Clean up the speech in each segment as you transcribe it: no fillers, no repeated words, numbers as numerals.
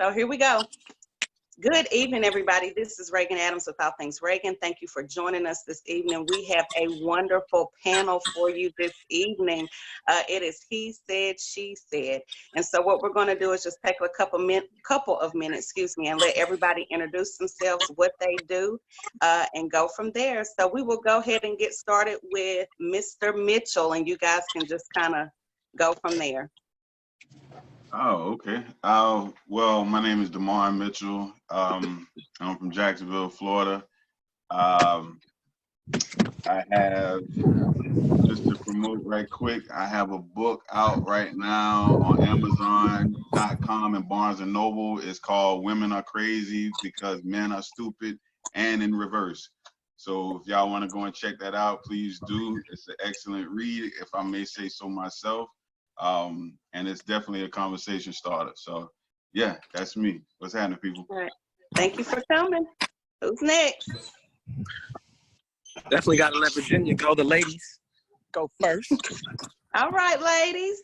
So here we go. Good evening, everybody. This is Reagan Adams with All Things Reagan. Thank you for joining us this evening. We have a wonderful panel for you this evening. It is He Said, She Said. And so what we're going to do is just take a couple of minutes, and let everybody introduce themselves, what they do, and go from there. So we will go ahead and get started with Mr. Mitchell, and you guys can just kind of go from there. Oh, okay. Well, my name is DeMar Mitchell. I'm from Jacksonville, Florida. I have, just to promote right quick, I have a book out right now on Amazon.com and Barnes & Noble. It's called Women Are Crazy Because Men Are Stupid, and in reverse. So if y'all want to go and check that out, please do. It's an excellent read, if I may say so myself. And it's definitely a conversation starter. So yeah, that's me. What's happening, people? All right. Thank you for coming. Who's next? Definitely got to let Virginia go. The ladies go first. All right, ladies.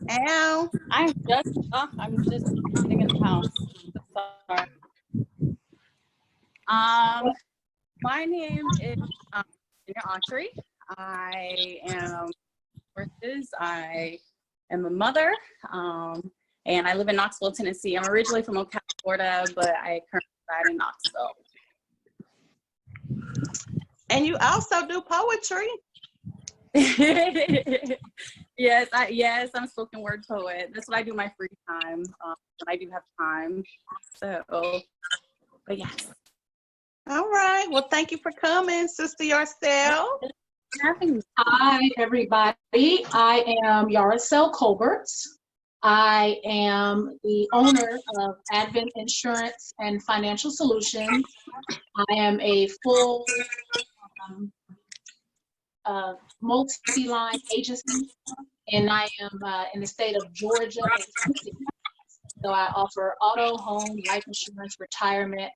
Al. I'm just sitting in the house. Sorry. My name is Autry. I am a mother, and I live in Knoxville, Tennessee. I'm originally from Ocala, Florida, but I currently reside in Knoxville. And you also do poetry. Yes, I'm a spoken word poet. That's what I do in my free time, when I do have time. So, but yes. All right. Well, thank you for coming, Sister Yourself. Hi, everybody. I am Yaricel Colbert. I am the owner of Advent Insurance and Financial Solutions. I am a full multi-line agency, and I am in the state of Georgia and Tennessee. So I offer auto, home, life insurance, retirement,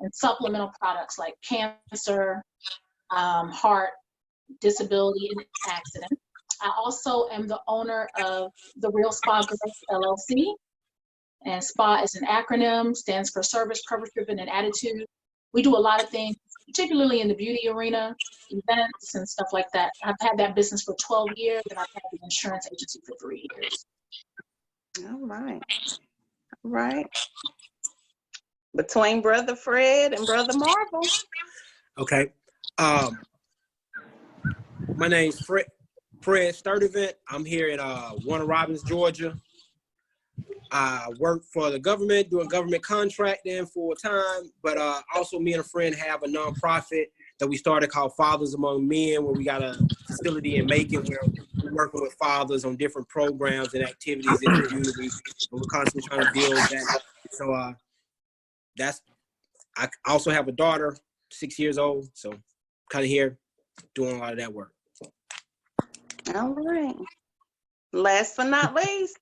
and supplemental products like cancer, heart, disability, and accident. I also am the owner of the Real Spa Growth LLC, and SPA is an acronym, stands for Service, Purpose Driven, and Attitude. We do a lot of things, particularly in the beauty arena, events and stuff like that. I've had that business for 12 years, and I've had the insurance agency for 3 years. All right. All right. Between Brother Fred and Brother Marvel. Okay. My name's Fred Sturdivant. I'm here at Warner Robins, Georgia. I work for the government, doing government contracting full time, but also me and a friend have a nonprofit that we started called Fathers Among Men, where we got a facility in Macon where we're working with fathers on different programs and activities in the community. And we're constantly trying to build that. So I also have a daughter, 6 years old, so kind of here doing a lot of that work. All right. Last but not least.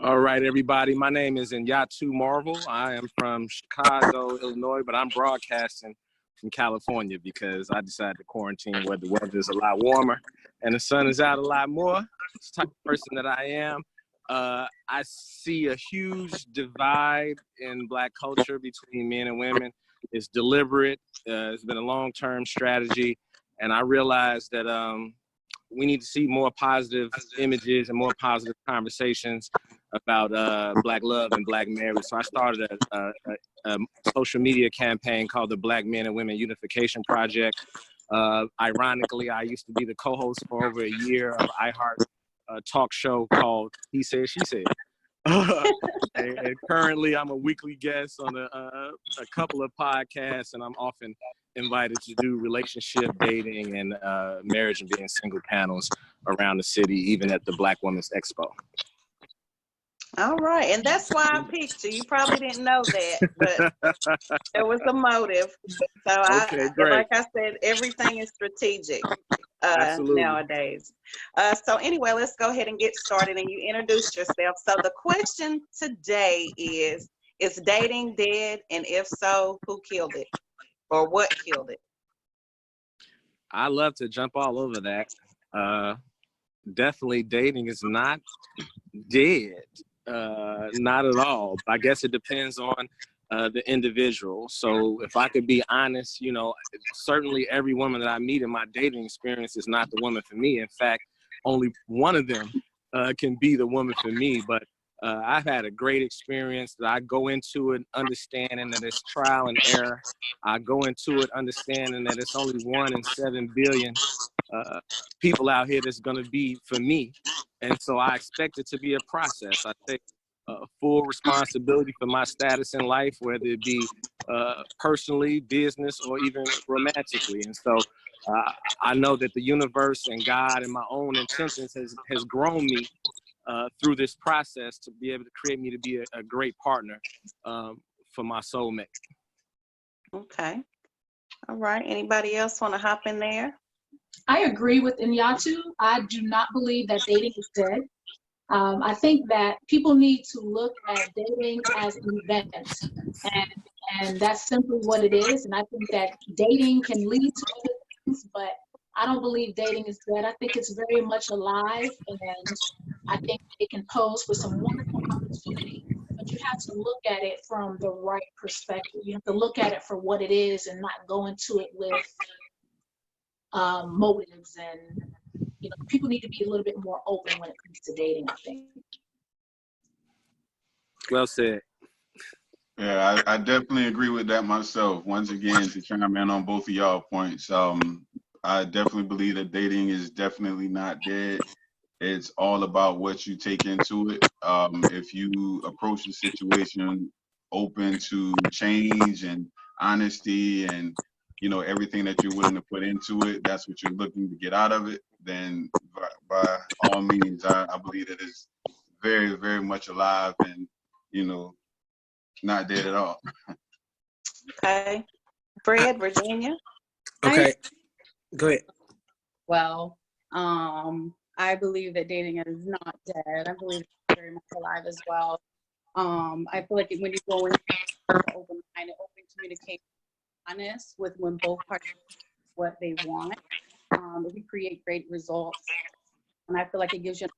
All right, everybody. My name is Inyatu Marvel. I am from Chicago, Illinois, but I'm broadcasting from California because I decided to quarantine where the weather is a lot warmer and the sun is out a lot more. It's the type of person that I am. I see a huge divide in Black culture between men and women. It's deliberate. It's been a long-term strategy. And I realized that we need to see more positive images and more positive conversations about Black love and Black marriage. So I started a social media campaign called the Black Men and Women Unification Project. Ironically, I used to be the co-host for over a year of iHeart talk show called He Said, She Said. and currently I'm a weekly guest on a couple of podcasts, and I'm often invited to do relationship, dating, and marriage and being single panels around the city, even at the Black Women's Expo. All right, and that's why I picked you. You probably didn't know that, but there was a motive. So Okay, great. Like I said, everything is strategic nowadays. So anyway, let's go ahead and get started, and you introduce yourself. So the question today is dating dead? And if so, who killed it? Or what killed it? I love to jump all over that. Definitely dating is not dead. Not at all. I guess it depends on the individual. So if I could be honest, you know, certainly every woman that I meet in my dating experience is not the woman for me. In fact, only one of them can be the woman for me. But I've had a great experience that I go into it understanding that it's trial and error. I go into it understanding that it's only 1 in 7 billion people out here that's going to be for me. And so I expect it to be a process. I take full responsibility for my status in life, whether it be personally, business, or even romantically. And so I know that the universe and God and my own intentions has grown me through this process to be able to create me to be a great partner for my soulmate. Okay. All right. Anybody else want to hop in there? I agree with Inyatu. I do not believe that dating is dead. I think that people need to look at dating as an event, and that's simply what it is. And I think that dating can lead to other things, but I don't believe dating is dead. I think it's very much alive, and I think it can pose for some wonderful opportunity. But you have to look at it from the right perspective. You have to look at it for what it is and not go into it with motives. And you know, people need to be a little bit more open when it comes to dating, I think. Well said. Yeah, I definitely agree with that myself. Once again, to chime in on both of y'all points, I definitely believe that dating is definitely not dead. It's all about what you take into it. If you approach the situation open to change and honesty and, you know, everything that you're willing to put into it, that's what you're looking to get out of it, then by all means, I believe that it's very, very much alive and, you know, not dead at all. Okay. Fred, Virginia. Okay, go ahead. Well, I believe that dating is not dead. I believe it's very much alive as well. I feel like when you go in open-minded, open communication, honest with when both parties what they want, we create great results. And I feel like it gives you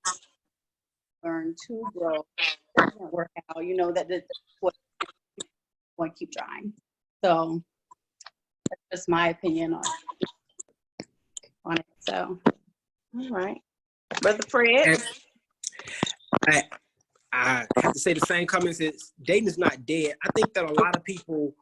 learn to grow, doesn't work out. You know that what want to keep trying. So that's just my opinion on it. So, All right. Brother Fred. And I have to say the same comments as dating is not dead. I think that a lot of people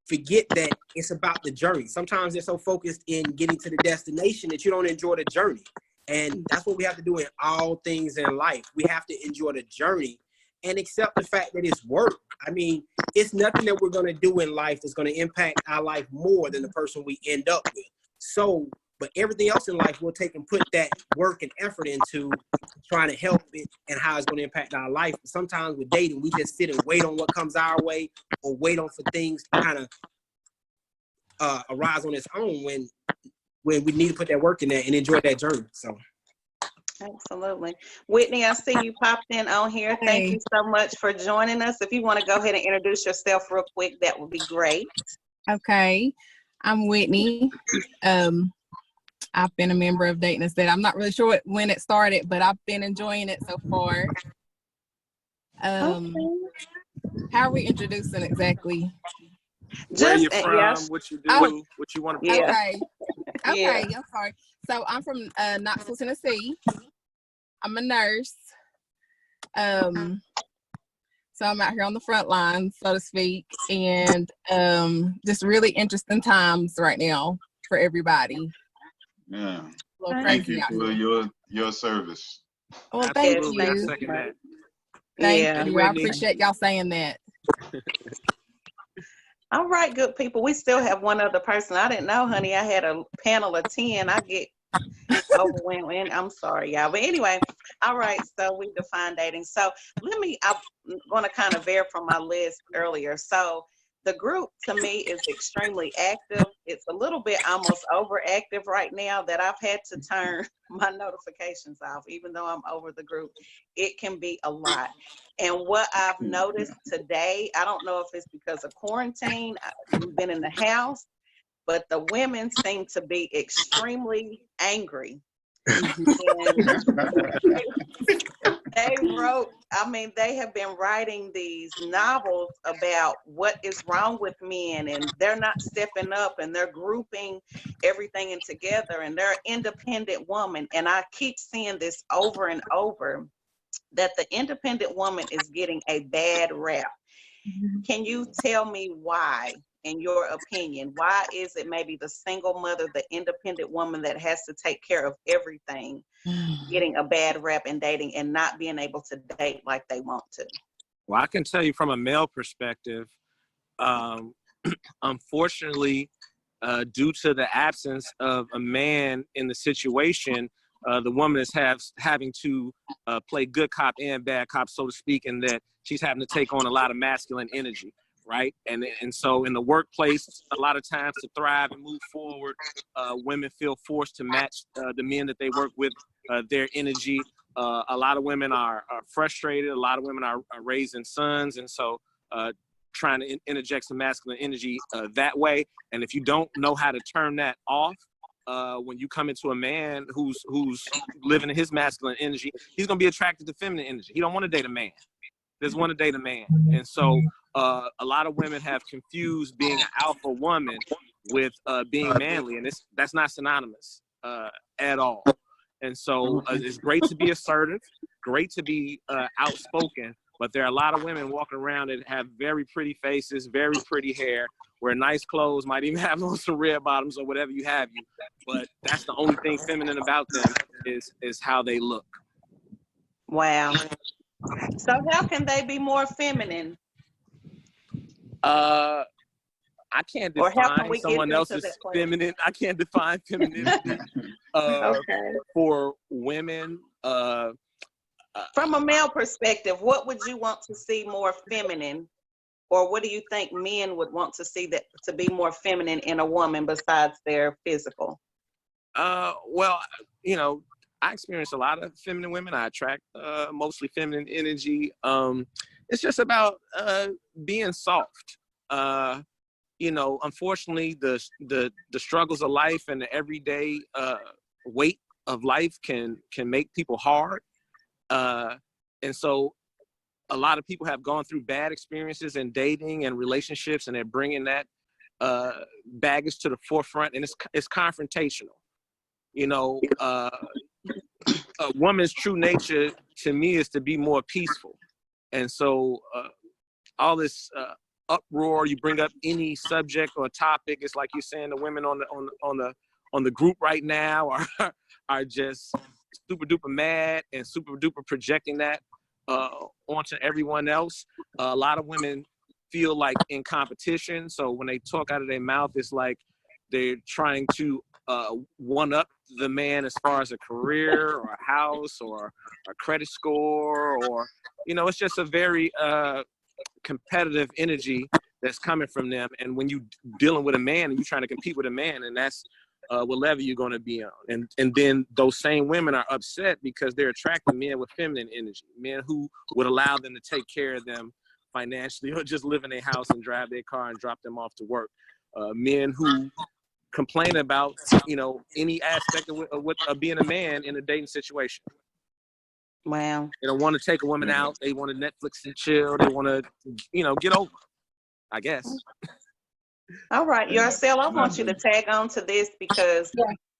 forget that it's about the journey. Sometimes they're so focused in getting to the destination that you don't enjoy the journey. And that's what we have to do in all things in life. We have to enjoy the journey and accept the fact that it's work. I mean, it's nothing that we're going to do in life that's going to impact our life more than the person we end up with. So, but everything else in life we'll take and put that work and effort into trying to help it and how it's going to impact our life. Sometimes with dating, we just sit and wait on what comes our way or wait on for things to kind of arise on its own when we need to put that work in there and enjoy that journey. So. Absolutely. Whitney, I see you popped in on here. Hey. Thank you so much for joining us. If you want to go ahead and introduce yourself real quick, that would be great. Okay, I'm Whitney. I've been a member of Dating Instead. I'm not really sure when it started, but I've been enjoying it so far. Okay. How are we introducing exactly? Where you Just from, yes. what you do, Oh. what you want to Yeah. Okay. Okay, Yeah. I'm sorry. So I'm from Knoxville, Tennessee. I'm a nurse. So I'm out here on the front line, so to speak, and just really interesting times right now for everybody. Yeah. A little Thank crazy you out for here. your service. Well, thank Absolutely, I you. second that. Thank Yeah. you. I Whitney. appreciate y'all saying that. All right, good people. We still have one other person. I didn't know, honey. I had a panel of 10. I get overwhelmed. I'm sorry, y'all. But anyway, all right. So we define dating. So I'm going to kind of veer from my list earlier. So the group to me is extremely active. It's a little bit almost overactive right now that I've had to turn my notifications off, even though I'm over the group. It can be a lot. And what I've noticed today, I don't know if it's because of quarantine, we've been in the house, but the women seem to be extremely angry. And They wrote, I mean, they have been writing these novels about what is wrong with men, and they're not stepping up, and they're grouping everything in together, and they're an independent woman. And I keep seeing this over and over, that the independent woman is getting a bad rap. Can you tell me why, in your opinion? Why is it maybe the single mother, the independent woman that has to take care of everything, getting a bad rap in dating and not being able to date like they want to? Well, I can tell you from a male perspective, unfortunately, due to the absence of a man in the situation, the woman is having to play good cop and bad cop, so to speak, and that she's having to take on a lot of masculine energy, right? And so in the workplace, a lot of times to thrive and move forward, women feel forced to match the men that they work with, their energy. A lot of women are frustrated. A lot of women are raising sons, and so trying to interject some masculine energy that way. And if you don't know how to turn that off, when you come into a man who's living in his masculine energy, he's gonna be attracted to feminine energy. He don't want to date a man. He doesn't want to date a man. And so a lot of women have confused being an alpha woman with being manly, and that's not synonymous at all. And so it's great to be assertive, great to be outspoken, but there are a lot of women walking around that have very pretty faces, very pretty hair, wear nice clothes, might even have on some red bottoms or whatever you have you. But that's the only thing feminine about them is how they look. Wow. So how can they be more feminine? I can't Or how can define we get someone them to else's that place? feminine. I can't define femininity Okay. for women. From a male perspective, what would you want to see more feminine? Or what do you think men would want to see that to be more feminine in a woman besides their physical? Well, you know, I experience a lot of feminine women. I attract mostly feminine energy. It's just about being soft. You know, unfortunately, the struggles of life and the everyday weight of life can make people hard. And so a lot of people have gone through bad experiences in dating and relationships, and they're bringing that baggage to the forefront, and it's confrontational. You know, a woman's true nature to me is to be more peaceful. And so all this uproar, you bring up any subject or topic, it's like you're saying the women on the group right now are just super duper mad and super duper projecting that onto everyone else. A lot of women feel like in competition, so when they talk out of their mouth, it's like they're trying to one up the man as far as a career or a house or a credit score, or you know, it's just a very competitive energy that's coming from them. And when you dealing with a man and you're trying to compete with a man, and that's what level you're going to be on. And then those same women are upset because they're attracting men with feminine energy, men who would allow them to take care of them financially or just live in their house and drive their car and drop them off to work. Men who complain about, you know, any aspect of being a man in a dating situation. Wow. They don't want to take a woman out. They want to Netflix and chill. They want to, you know, get over, I guess. All right, Yarcel, I want you to tag on to this because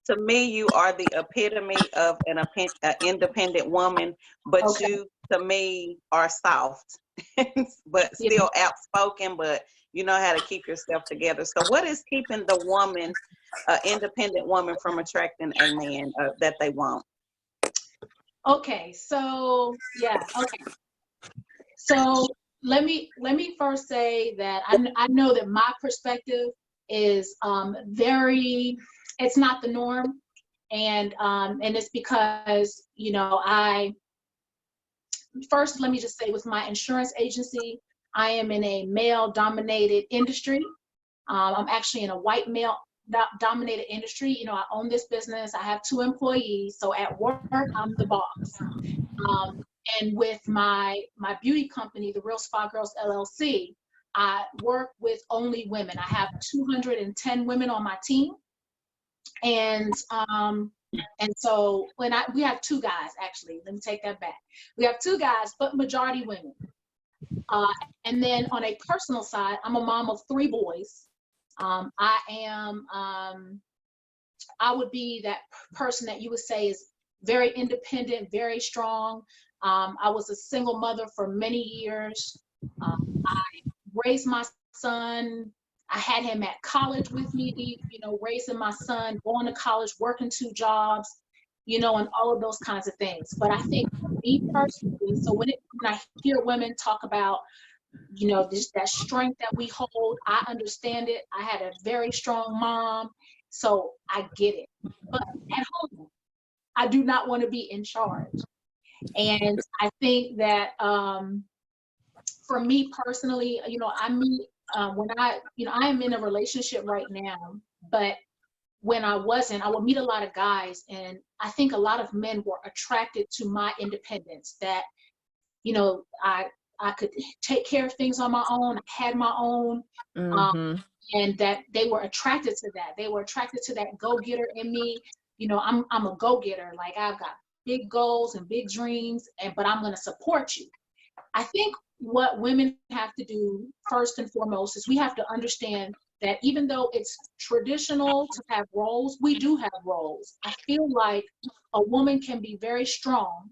to me, you are the epitome of an independent woman, but you, to me, are soft, but still outspoken, but you know how to keep yourself together. So what is keeping the woman, independent woman, from attracting a man that they want? Okay, so so let me first say that I know that my perspective is it's not the norm, and it's because, you know, first let me just say, with my insurance agency, I am in a male dominated industry. I'm actually in a white male dominated industry. You know, I own this business. I have 2 employees. So at work, I'm the boss. And with my beauty company, the Real Spa Girls LLC, I work with only women. I have 210 women on my team. And And so we have two guys, actually, let me take that back. We have two guys, but majority women. And then on a personal side, I'm a mom of 3 boys. I would be that person that you would say is very independent, very strong. I was a single mother for many years. I raised my son. I had him at college with me, raising my son, going to college, working 2 jobs, and all of those kinds of things. But I think for me personally, so when I hear women talk about, that strength that we hold, I understand it. I had a very strong mom, so I get it. But at home, I do not want to be in charge. And I think that for me personally, I meet when I am in a relationship right now, but when I wasn't, I would meet a lot of guys, and I think a lot of men were attracted to my independence, that, I could take care of things on my own, I had my own, and that they were attracted to that. They were attracted to that go-getter in me. I'm a go-getter. Like, I've got big goals and big dreams, but I'm going to support you. I think what women have to do first and foremost is we have to understand that even though it's traditional to have roles, we do have roles. I feel like a woman can be very strong,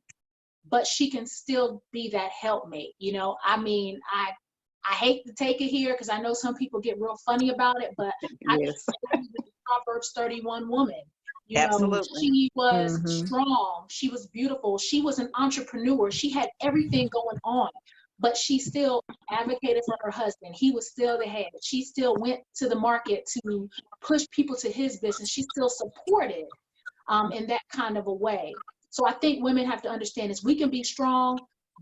but she can still be that helpmate. I hate to take it here because I know some people get real funny about it, but I just believe in the Proverbs 31 woman. Absolutely. She was strong. She was beautiful. She was an entrepreneur. She had everything going on, but she still advocated for her husband. He was still the head. She still went to the market to push people to his business. She still supported in that kind of a way. So I think women have to understand is we can be strong,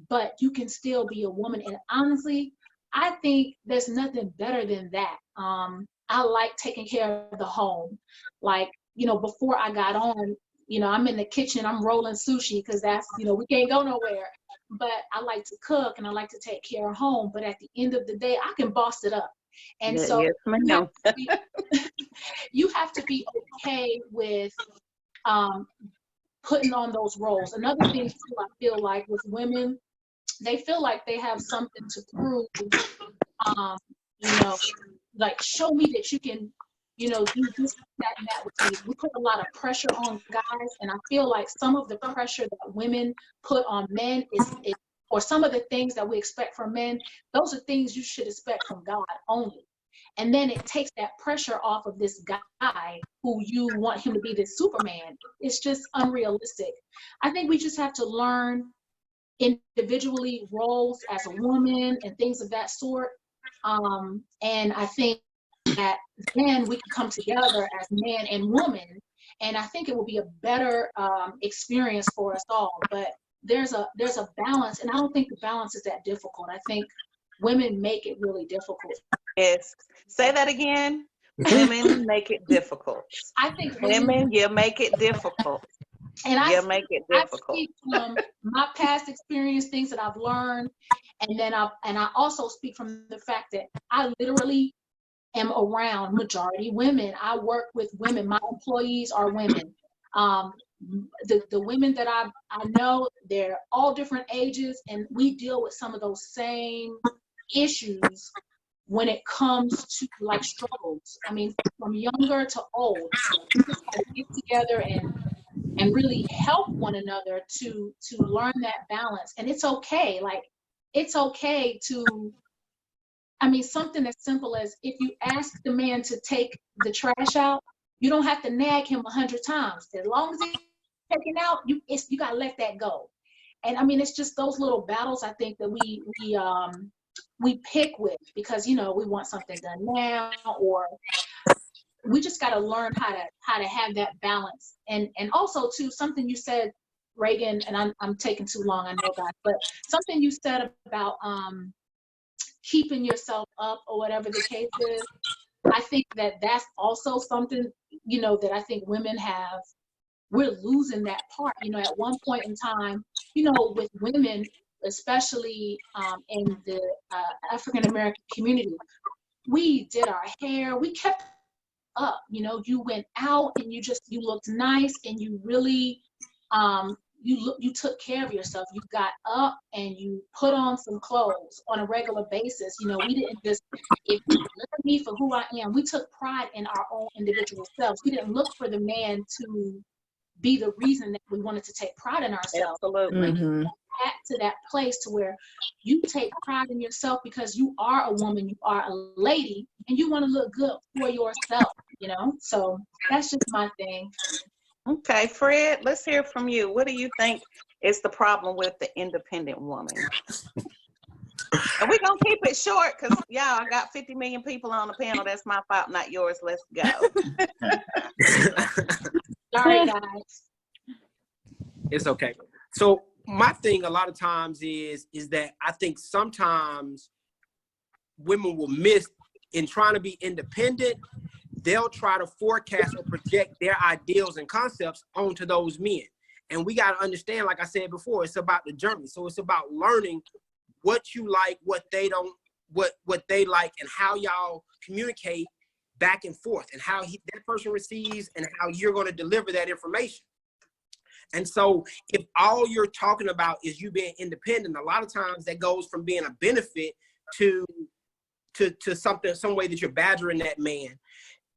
but you can still be a woman. And honestly, I think there's nothing better than that. I like taking care of the home. Like, before I got on, I'm in the kitchen, I'm rolling sushi because that's, we can't go nowhere. But I like to cook and I like to take care of home. But at the end of the day, I can boss it up. And so you have to be okay with putting on those roles. Another thing too, I feel like with women, they feel like they have something to prove. Like, show me that you can, do this, that, and that with me. We put a lot of pressure on guys, and I feel like some of the pressure that women put on men is or some of the things that we expect from men, those are things you should expect from God only. And then it takes that pressure off of this guy who you want him to be this Superman. It's just unrealistic. I think we just have to learn individually roles as a woman and things of that sort. And I think that then we can come together as man and woman, and I think it will be a better experience for us all. But there's a balance, and I don't think the balance is that difficult. I think women make it really difficult. Yes. Say that again. Women make it difficult. I think women, you make it difficult. And you make it difficult. I speak from my past experience, things that I've learned, and then I also speak from the fact that I literally am around majority women. I work with women. My employees are women. The women that I know, they're all different ages, and we deal with some of those same issues when it comes to like struggles. I mean, from younger to old. So we just gotta get together and really help one another to learn that balance. And it's okay. Like, it's okay to, I mean, something as simple as if you ask the man to take the trash out, you don't have to nag him 100 times. As long as he's taken out, you gotta let that go. And I mean, it's just those little battles I think that we pick with because, we want something done now, or we just got to learn how to have that balance. And also too, something you said, Reagan, and I'm taking too long, I know that, but something you said about keeping yourself up or whatever the case is, I think that's also something, that I think women have. We're losing that part. At one point in time, with women, especially in the African American community, we did our hair, we kept up. You know, you went out and you looked nice, and you really, you took care of yourself. You got up and you put on some clothes on a regular basis. You know, we didn't just, if you look at me for who I am, we took pride in our own individual selves. We didn't look for the man to be the reason that we wanted to take pride in ourselves. Absolutely. Mm-hmm. Back to that place to where you take pride in yourself because you are a woman, you are a lady, and you want to look good for yourself, you know? So that's just my thing. Okay, Fred, let's hear from you. What do you think is the problem with the independent woman? And we're going to keep it short because, y'all, I got 50 million people on the panel. That's my fault, not yours. Let's go. Sorry, guys. It's okay. So my thing a lot of times is that I think sometimes women will miss in trying to be independent. They'll try to forecast or project their ideals and concepts onto those men. And we got to understand, like I said before, it's about the journey. So it's about learning what you like, what they don't, what they like, and how y'all communicate back and forth, and how that person receives and how you're going to deliver that information. And so if all you're talking about is you being independent, a lot of times that goes from being a benefit to something, some way that you're badgering that man.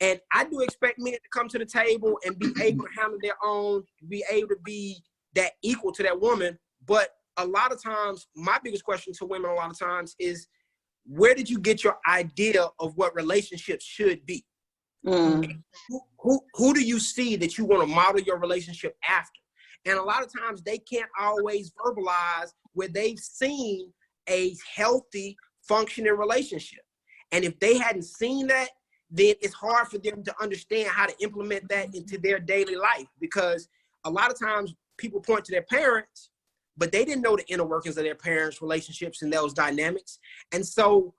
And I do expect men to come to the table and be able to handle their own, be able to be that equal to that woman. But a lot of times, my biggest question to women a lot of times is, where did you get your idea of what relationships should be? Mm. Who do you see that you want to model your relationship after? And a lot of times they can't always verbalize where they've seen a healthy, functioning relationship. And if they hadn't seen that, then it's hard for them to understand how to implement that into their daily life. Because a lot of times people point to their parents, but they didn't know the inner workings of their parents' relationships and those dynamics. And so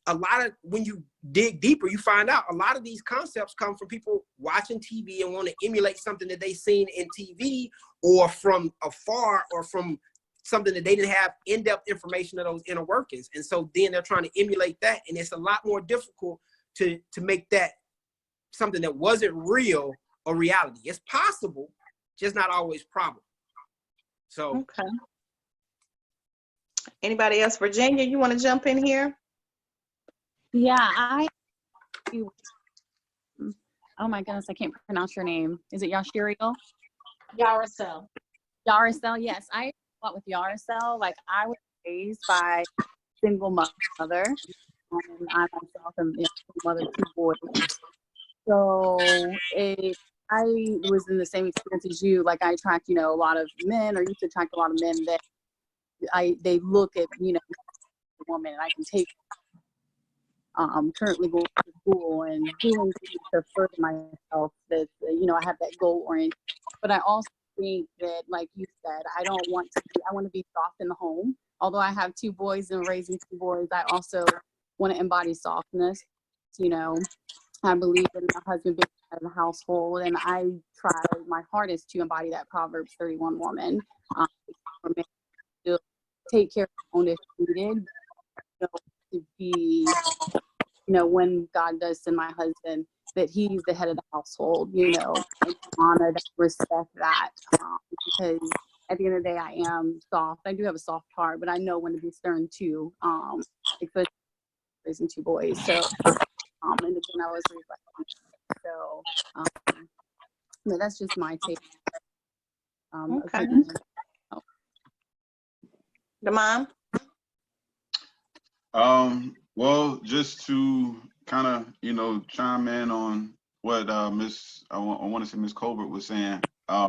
a lot of, when you dig deeper, you find out a lot of these concepts come from people watching TV and want to emulate something that they've seen in TV or from afar or from something that they didn't have in-depth information of those inner workings. And so then they're trying to emulate that. And it's a lot more difficult to make that something that wasn't real a reality. It's possible, just not always probable. So. Okay. Anybody else? Virginia, you want to jump in here? Yeah, oh my goodness, I can't pronounce your name. Is it Yashiriel? Yaricel. Yaricel, yes. I thought with Yaricel, like I was raised by a single mother, and I myself am a mother of 2 boys. So I was in the same experience as you. Like I attract, a lot of men, or used to attract a lot of men that they look at, the woman, and I can take. Currently going to school and doing things to further myself. That I have that goal oriented. But I also think that, like you said, I want to be soft in the home. Although I have 2 boys and raising 2 boys, I also want to embody softness. I believe in my husband being head of the household, and I try my hardest to embody that Proverbs 31 woman. For me to take care of my own if needed, to be, when God does send my husband, that he's the head of the household, and honor that, respect that, because at the end of the day, I am soft. I do have a soft heart, but I know when to be stern too, especially raising 2 boys. So, and again, I was raised by so, but that's just my take. Okay. The mom? Well, just to kind of, chime in on what I want to say Miss Colbert was saying. I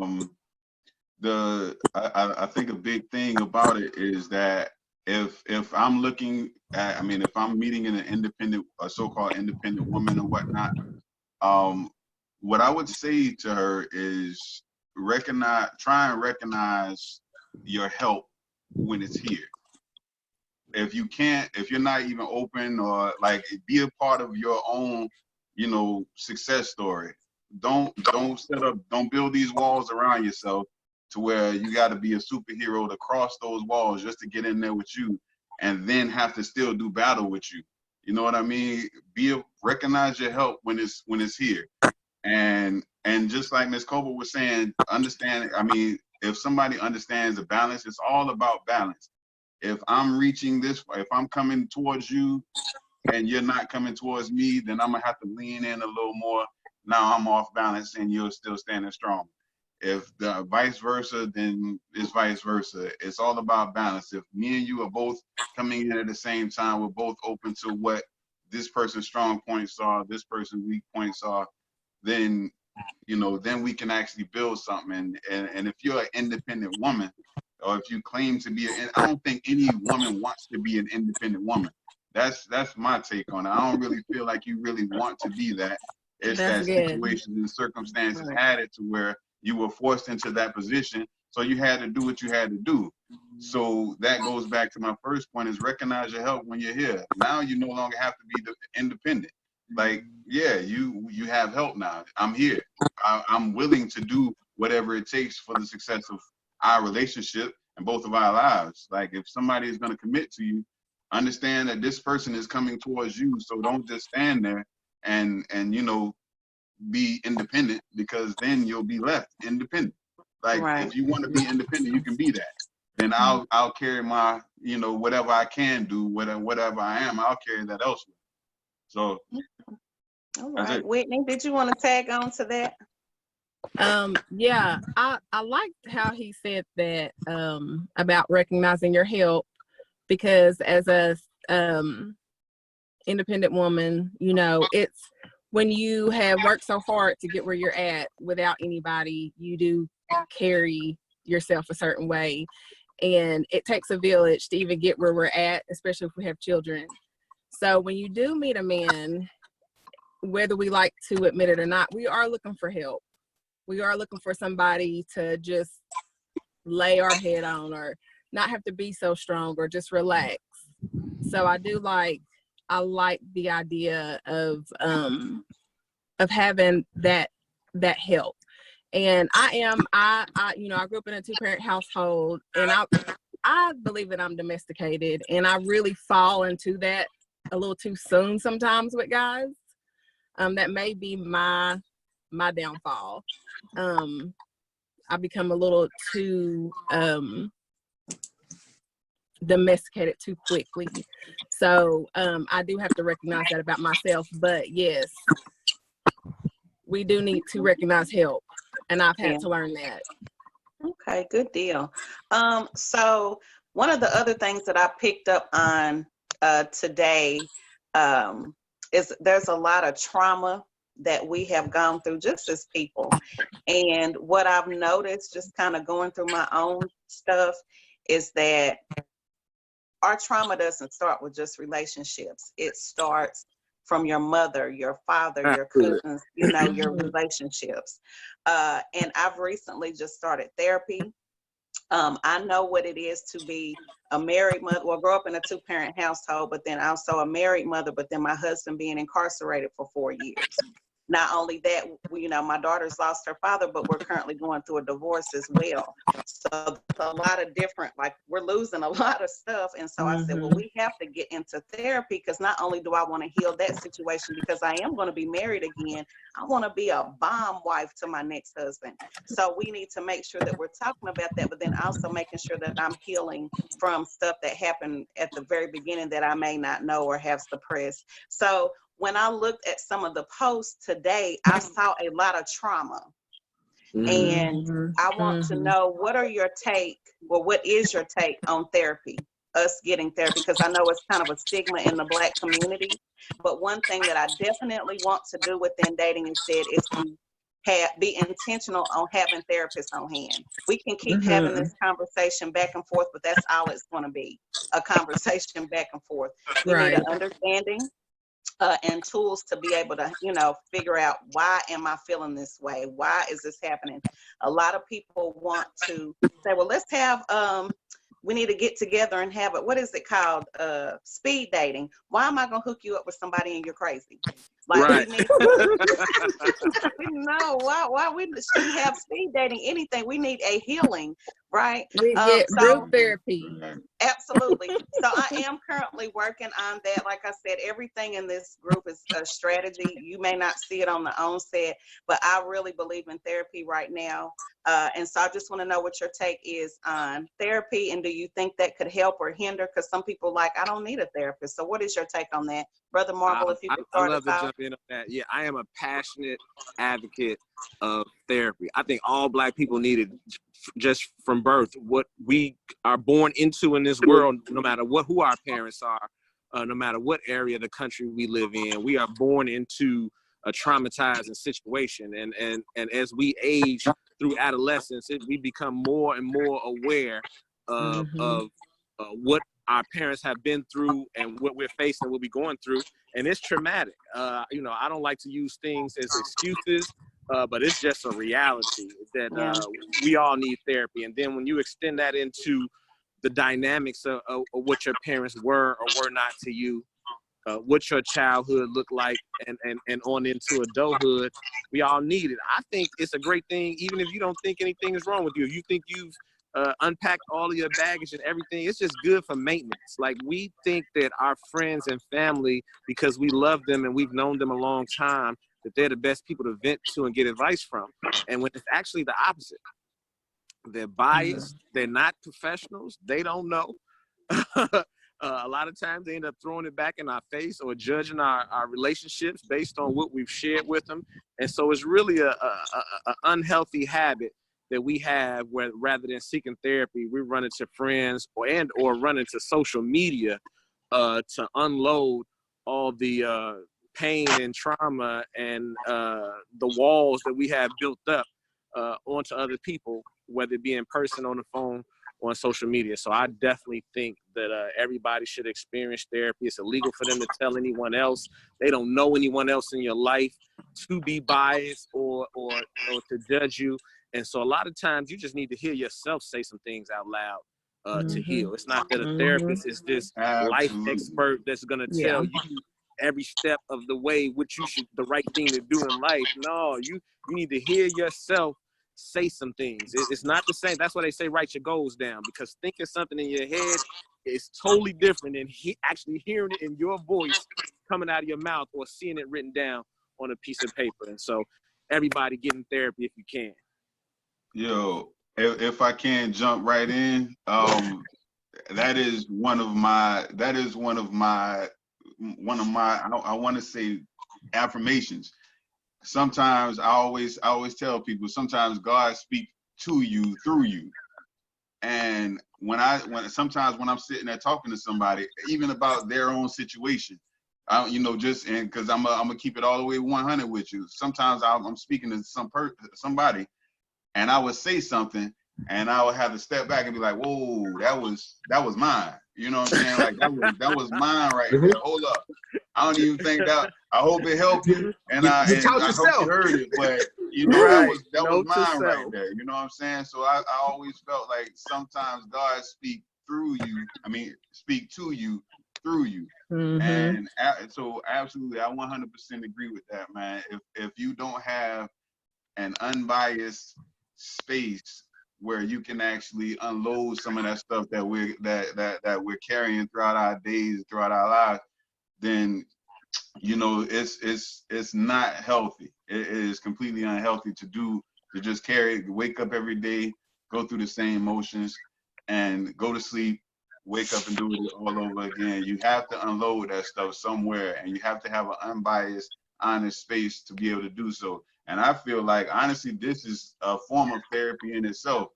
think a big thing about it is that if I'm looking at, if I'm meeting a so-called independent woman or whatnot, what I would say to her is try and recognize your help when it's here. If you're not even open or be a part of your own, success story. Don't build these walls around yourself to where you got to be a superhero to cross those walls just to get in there with you, and then have to still do battle with you. You know what I mean? Recognize your help when it's here. And just like Ms. Coble was saying, understand, I mean, if somebody understands the balance, it's all about balance. If I'm reaching this, if I'm coming towards you and you're not coming towards me, then I'm gonna have to lean in a little more. Now I'm off balance and you're still standing strong. If the vice versa, then it's vice versa. It's all about balance. If me and you are both coming in at the same time, we're both open to what this person's strong points are, this person's weak points are, then, you know, then we can actually build something. And if you're an independent woman, or if you claim to be I don't think any woman wants to be an independent woman. That's my take on it. I don't really feel like you really want to be that. It's That's that good. situations and circumstances Right. had it to where you were forced into that position, so you had to do what you had to do. So that goes back to my first point: is recognize your help when you're here. Now you no longer have to be independent. Like, yeah, you have help now. I'm here. I'm willing to do whatever it takes for the success of our relationship and both of our lives. Like, if somebody is going to commit to you, understand that this person is coming towards you. So don't just stand there and you know, be independent, because then you'll be left independent. Like, Right. if you want to be independent, you can be that. Then I'll carry my, you know, whatever I can do, whatever I am, I'll carry that elsewhere. So All that's right. it. Whitney, did you want to tag on to that? Yeah, I liked how he said that about recognizing your help, because as a independent woman, you know, it's when you have worked so hard to get where you're at without anybody, you do carry yourself a certain way, and it takes a village to even get where we're at, especially if we have children. So when you do meet a man, whether we like to admit it or not, we are looking for help. We are looking for somebody to just lay our head on, or not have to be so strong, or just relax. So I like the idea of having that help. And I you know, I grew up in a 2-parent household, and I believe that I'm domesticated, and I really fall into that a little too soon sometimes with guys. That may be my downfall. I become a little too domesticated too quickly. So I do have to recognize that about myself. But yes, we do need to recognize help, and I've had to learn that. Okay, good deal. So one of the other things that I picked up on today is there's a lot of trauma that we have gone through just as people. And what I've noticed, just kind of going through my own stuff, is that our trauma doesn't start with just relationships. It starts from your mother, your father, your cousins, you know, your relationships. And I've recently just started therapy. I know what it is to be a married mother, well, grow up in a 2-parent household, but then also a married mother, but then my husband being incarcerated for 4 years. Not only that, you know, my daughter's lost her father, but we're currently going through a divorce as well. So a lot of different, like, we're losing a lot of stuff. And so I said, well, we have to get into therapy, because not only do I want to heal that situation, because I am going to be married again, I want to be a bomb wife to my next husband. So we need to make sure that we're talking about that, but then also making sure that I'm healing from stuff that happened at the very beginning that I may not know or have suppressed. So when I looked at some of the posts today, I saw a lot of trauma. And I want to know, what are your take, or what is your take on therapy, us getting therapy? Because I know it's kind of a stigma in the Black community. But one thing that I definitely want to do within dating instead is to be intentional on having therapists on hand. We can keep having this conversation back and forth, but that's all it's going to be, a conversation back and forth. We need an understanding and tools to be able to, you know, figure out, why am I feeling this way? Why is this happening? A lot of people want to say, well, let's have, we need to get together and have it. What is it called? Speed dating. Why am I going to hook you up with somebody and you're crazy? Like, right. we need to, no, why we shouldn't have speed dating anything. We need a healing right? We get group therapy. Absolutely. So I am currently working on that. Like I said, everything in this group is a strategy. You may not see it on the onset, but I really believe in therapy right now. And so I just want to know what your take is on therapy, and do you think that could help or hinder? Because some people like, I don't need a therapist. So what is your take on that? Brother Marvel, if you could I start love us to out. jump in on that. Yeah, I am a passionate advocate of therapy. I think all Black people need it just from birth. What we are born into in this world, no matter who our parents are, no matter what area of the country we live in, we are born into a traumatizing situation. And as we age through adolescence, we become more and more aware of, what our parents have been through and what we're facing, what we're going through, and it's traumatic. I don't like to use things as excuses, but it's just a reality that we all need therapy. And then when you extend that into the dynamics of what your parents were or were not to you, what your childhood looked like, and on into adulthood, we all need it. I think it's a great thing, even if you don't think anything is wrong with you. You think you've unpacked all of your baggage and everything. It's just good for maintenance. Like, we think that our friends and family, because we love them and we've known them a long time, that they're the best people to vent to and get advice from. And when it's actually the opposite. They're biased. They're not professionals. They don't know. A lot of times they end up throwing it back in our face or judging our relationships based on what we've shared with them. And so it's really a unhealthy habit that we have, where rather than seeking therapy, we run into friends or run into social media to unload all the pain and trauma and the walls that we have built up onto other people, whether it be in person, on the phone, or on social media. So I definitely think that everybody should experience therapy. It's illegal for them to tell anyone else. They don't know anyone else in your life to be biased or to judge you. And so a lot of times you just need to hear yourself say some things out loud to heal. It's not that a therapist is this life expert that's going to tell you every step of the way the right thing to do in life. No, you need to hear yourself say some things. It's not the same. That's why they say write your goals down, because thinking something in your head is totally different than actually hearing it in your voice coming out of your mouth or seeing it written down on a piece of paper. And so everybody get in therapy if you can. Yo, if I can jump right in, that is one of my I want to say affirmations. Sometimes I always tell people, sometimes God speaks to you through you. And sometimes when I'm sitting there talking to somebody, even about their own situation, because I'm gonna keep it all the way 100 with you. Sometimes I'm speaking to somebody, and I would say something, and I would have to step back and be like, "Whoa, that was mine." You know what I'm saying? Like that was mine right there. Hold up, I don't even think that. I hope it helped you, and I hope you heard it. But that was mine right there. You know what I'm saying? So I always felt like sometimes God speak through you. I mean, speak to you through you. And so absolutely, I 100% agree with that, man. If you don't have an unbiased space where you can actually unload some of that stuff that we're carrying throughout our days, throughout our lives, then it's not healthy. It is completely unhealthy to just wake up every day, go through the same motions, and go to sleep, wake up and do it all over again. You have to unload that stuff somewhere, and you have to have an unbiased, honest space to be able to do so. And I feel like, honestly, this is a form of therapy in itself.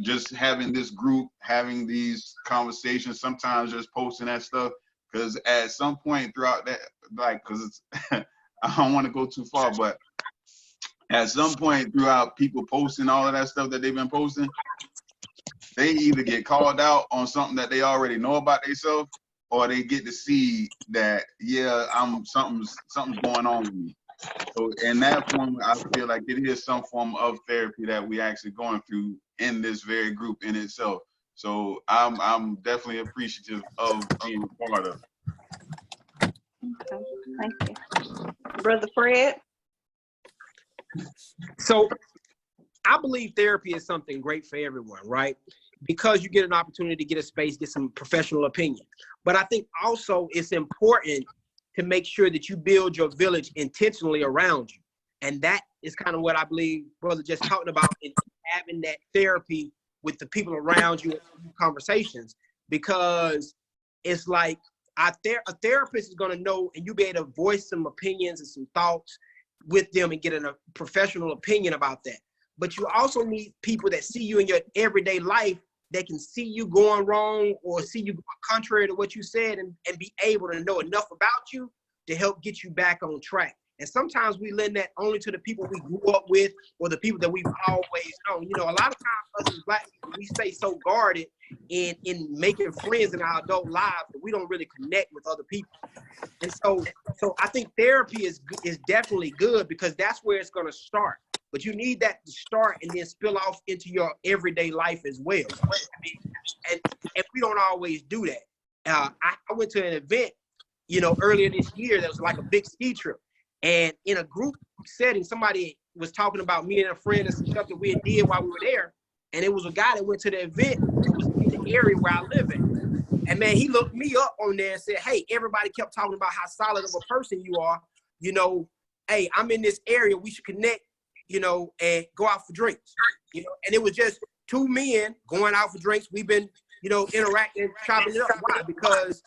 Just having this group, having these conversations, sometimes just posting that stuff, because at some point throughout that, because it's, I don't want to go too far, but at some point throughout people posting all of that stuff that they've been posting, they either get called out on something that they already know about themselves, or they get to see that, something's going on with me. So in that form, I feel like it is some form of therapy that we actually going through in this very group in itself. So I'm definitely appreciative of being a part of it. Okay, thank you. Brother Fred? So I believe therapy is something great for everyone, right? Because you get an opportunity to get a space, get some professional opinion. But I think also it's important to make sure that you build your village intentionally around you. And that is kind of what I believe brother just talked about, in having that therapy with the people around you, conversations, because it's like a therapist is going to know, and you be able to voice some opinions and some thoughts with them and get a professional opinion about that. But you also need people that see you in your everyday life, that can see you going wrong or see you going contrary to what you said, and be able to know enough about you to help get you back on track. And sometimes we lend that only to the people we grew up with or the people that we've always known. You know, a lot of times us as Black people, we stay so guarded in making friends in our adult lives that we don't really connect with other people. And so I think therapy is definitely good, because that's where it's going to start. But you need that to start and then spill off into your everyday life as well. I mean, and we don't always do that. I went to an event, you know, earlier this year that was like a big ski trip. And in a group setting, somebody was talking about me and a friend and some stuff that we had did while we were there. And it was a guy that went to the event that was in the area where I live in. And man, he looked me up on there and said, hey, everybody kept talking about how solid of a person you are. You know, hey, I'm in this area, we should connect, you know, and go out for drinks. You know, and it was just two men going out for drinks. We've been, you know, interacting, chopping it up. Why? Because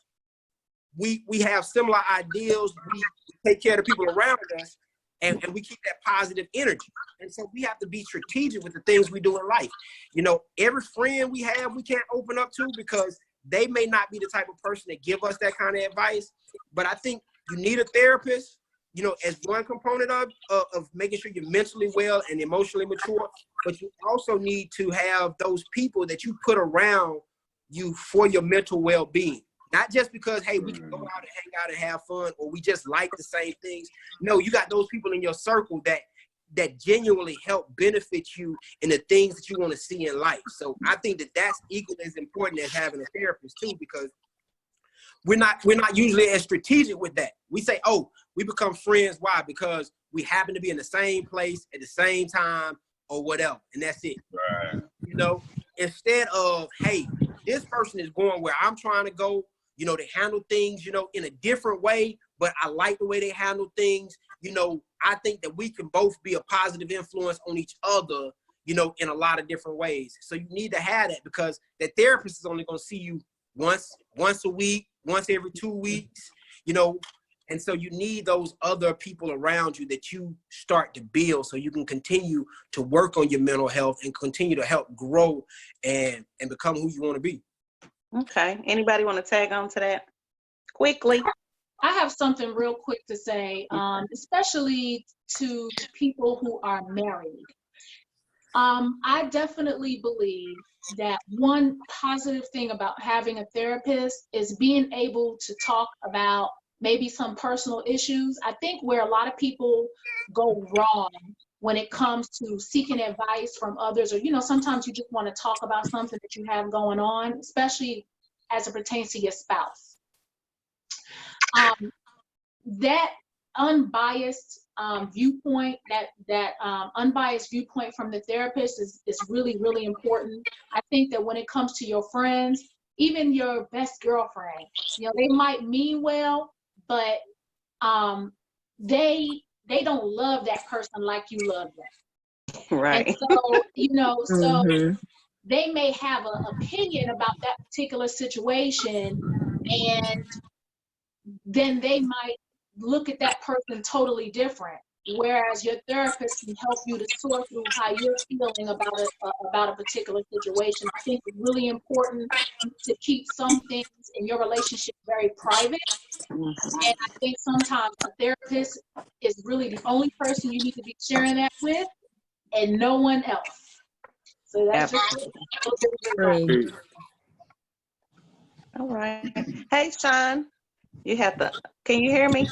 we have similar ideals. We take care of the people around us, and we keep that positive energy. And so we have to be strategic with the things we do in life. You know, every friend we have, we can't open up to, because they may not be the type of person that give us that kind of advice. But I think you need a therapist, you know, as one component of making sure you're mentally well and emotionally mature. But you also need to have those people that you put around you for your mental well-being. Not just because, hey, we can go out and hang out and have fun, or we just like the same things. No, you got those people in your circle that genuinely help benefit you in the things that you want to see in life. So I think that that's equally as important as having a therapist too, because we're not usually as strategic with that. We say, oh, we become friends. Why? Because we happen to be in the same place at the same time or whatever, and that's it. Right. You know, instead of, hey, this person is going where I'm trying to go. You know, they handle things, you know, in a different way, but I like the way they handle things. You know, I think that we can both be a positive influence on each other, you know, in a lot of different ways. So you need to have that, because the therapist is only going to see you once a week, once every 2 weeks, you know. And so you need those other people around you that you start to build, so you can continue to work on your mental health and continue to help grow and become who you want to be. Okay. Anybody want to tag on to that quickly? I have something real quick to say, especially to people who are married. I definitely believe that one positive thing about having a therapist is being able to talk about maybe some personal issues. I think where a lot of people go wrong when it comes to seeking advice from others, or, you know, sometimes you just want to talk about something that you have going on, especially as it pertains to your spouse. That unbiased viewpoint, that unbiased viewpoint from the therapist is really, really important. I think that when it comes to your friends, even your best girlfriend, you know, they might mean well, but they don't love that person like you love them. Right. And so, you know, so they may have an opinion about that particular situation, and then they might look at that person totally different. Whereas your therapist can help you to sort through how you're feeling about a particular situation. I think it's really important to keep some things in your relationship very private. And I think sometimes a therapist is really the only person you need to be sharing that with, and no one else. So that's just a little bit of advice. All right. Hey, Sean, can you hear me?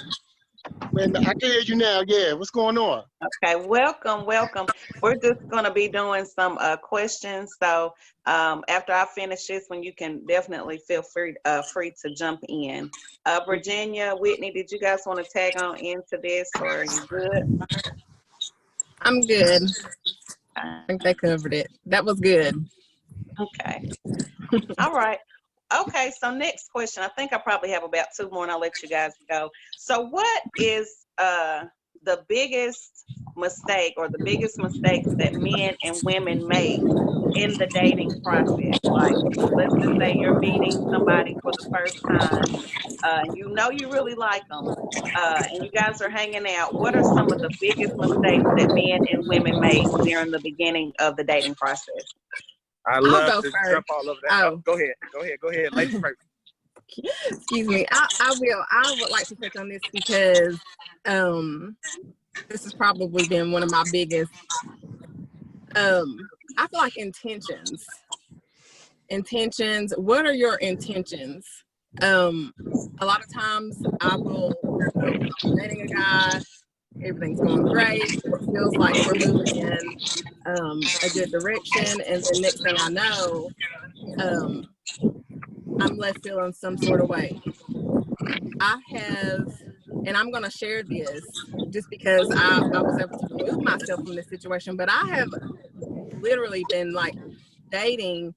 Man, I can hear you now. Yeah, what's going on? Okay, welcome. We're just going to be doing some questions. So after I finish this one, you can definitely feel free to jump in. Virginia, Whitney, did you guys want to tag on into this, or are you good? I'm good. I think they covered it. That was good. Okay. All right. Okay, so next question. I think I probably have about 2 more and I'll let you guys go. So what is the biggest mistake or the biggest mistakes that men and women make in the dating process? Like, let's just say you're meeting somebody for the first time. You know you really like them, and you guys are hanging out. What are some of the biggest mistakes that men and women make during the beginning of the dating process? I I'll love go to first. jump all over that. Oh. Go ahead. Ladies first. Excuse me. I will. I would like to touch on this because this has probably been one of my biggest. I feel like intentions. Intentions. What are your intentions? A lot of times I will I'm dating a guy. Everything's going great. It feels like we're moving in a good direction, and then next thing I know, I'm left feeling some sort of way. I have, and I'm going to share this just because I was able to remove myself from this situation, but I have literally been like dating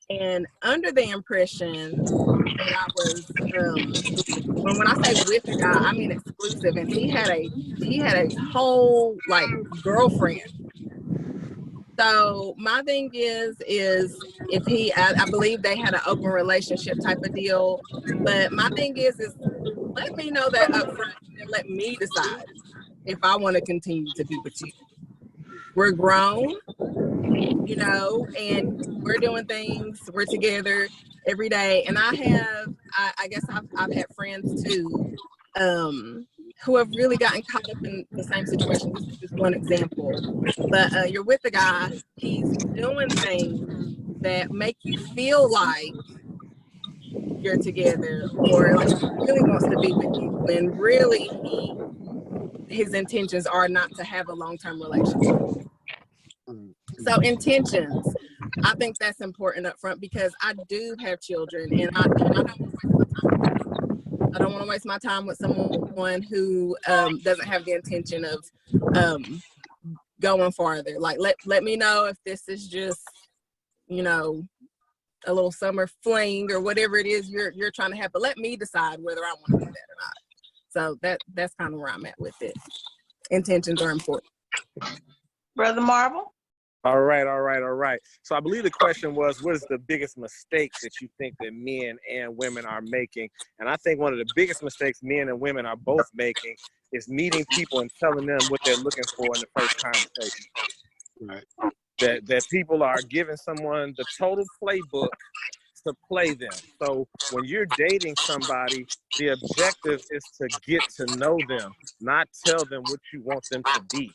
and under the impression that I was, when I say with a guy, I mean exclusive, and he had a whole like girlfriend. So my thing is if I believe they had an open relationship type of deal, but my thing is let me know that up front and let me decide if I want to continue to be with you. We're grown, you know, and we're doing things, we're together every day. And I guess I've had friends too, who have really gotten caught up in the same situation. This is just one example. But you're with a guy, he's doing things that make you feel like you're together or like he really wants to be with you when really his intentions are not to have a long-term relationship. So intentions, I think that's important up front because I do have children and I don't want to waste my time with someone who doesn't have the intention of going farther. Like let me know if this is just, you know, a little summer fling or whatever it is you're trying to have, but let me decide whether I want to do that or not. So that's kind of where I'm at with it. Intentions are important. Brother Marvel? All right. So I believe the question was, what is the biggest mistakes that you think that men and women are making? And I think one of the biggest mistakes men and women are both making is meeting people and telling them what they're looking for in the first conversation. Right. That people are giving someone the total playbook to play them. So when you're dating somebody, the objective is to get to know them, not tell them what you want them to be.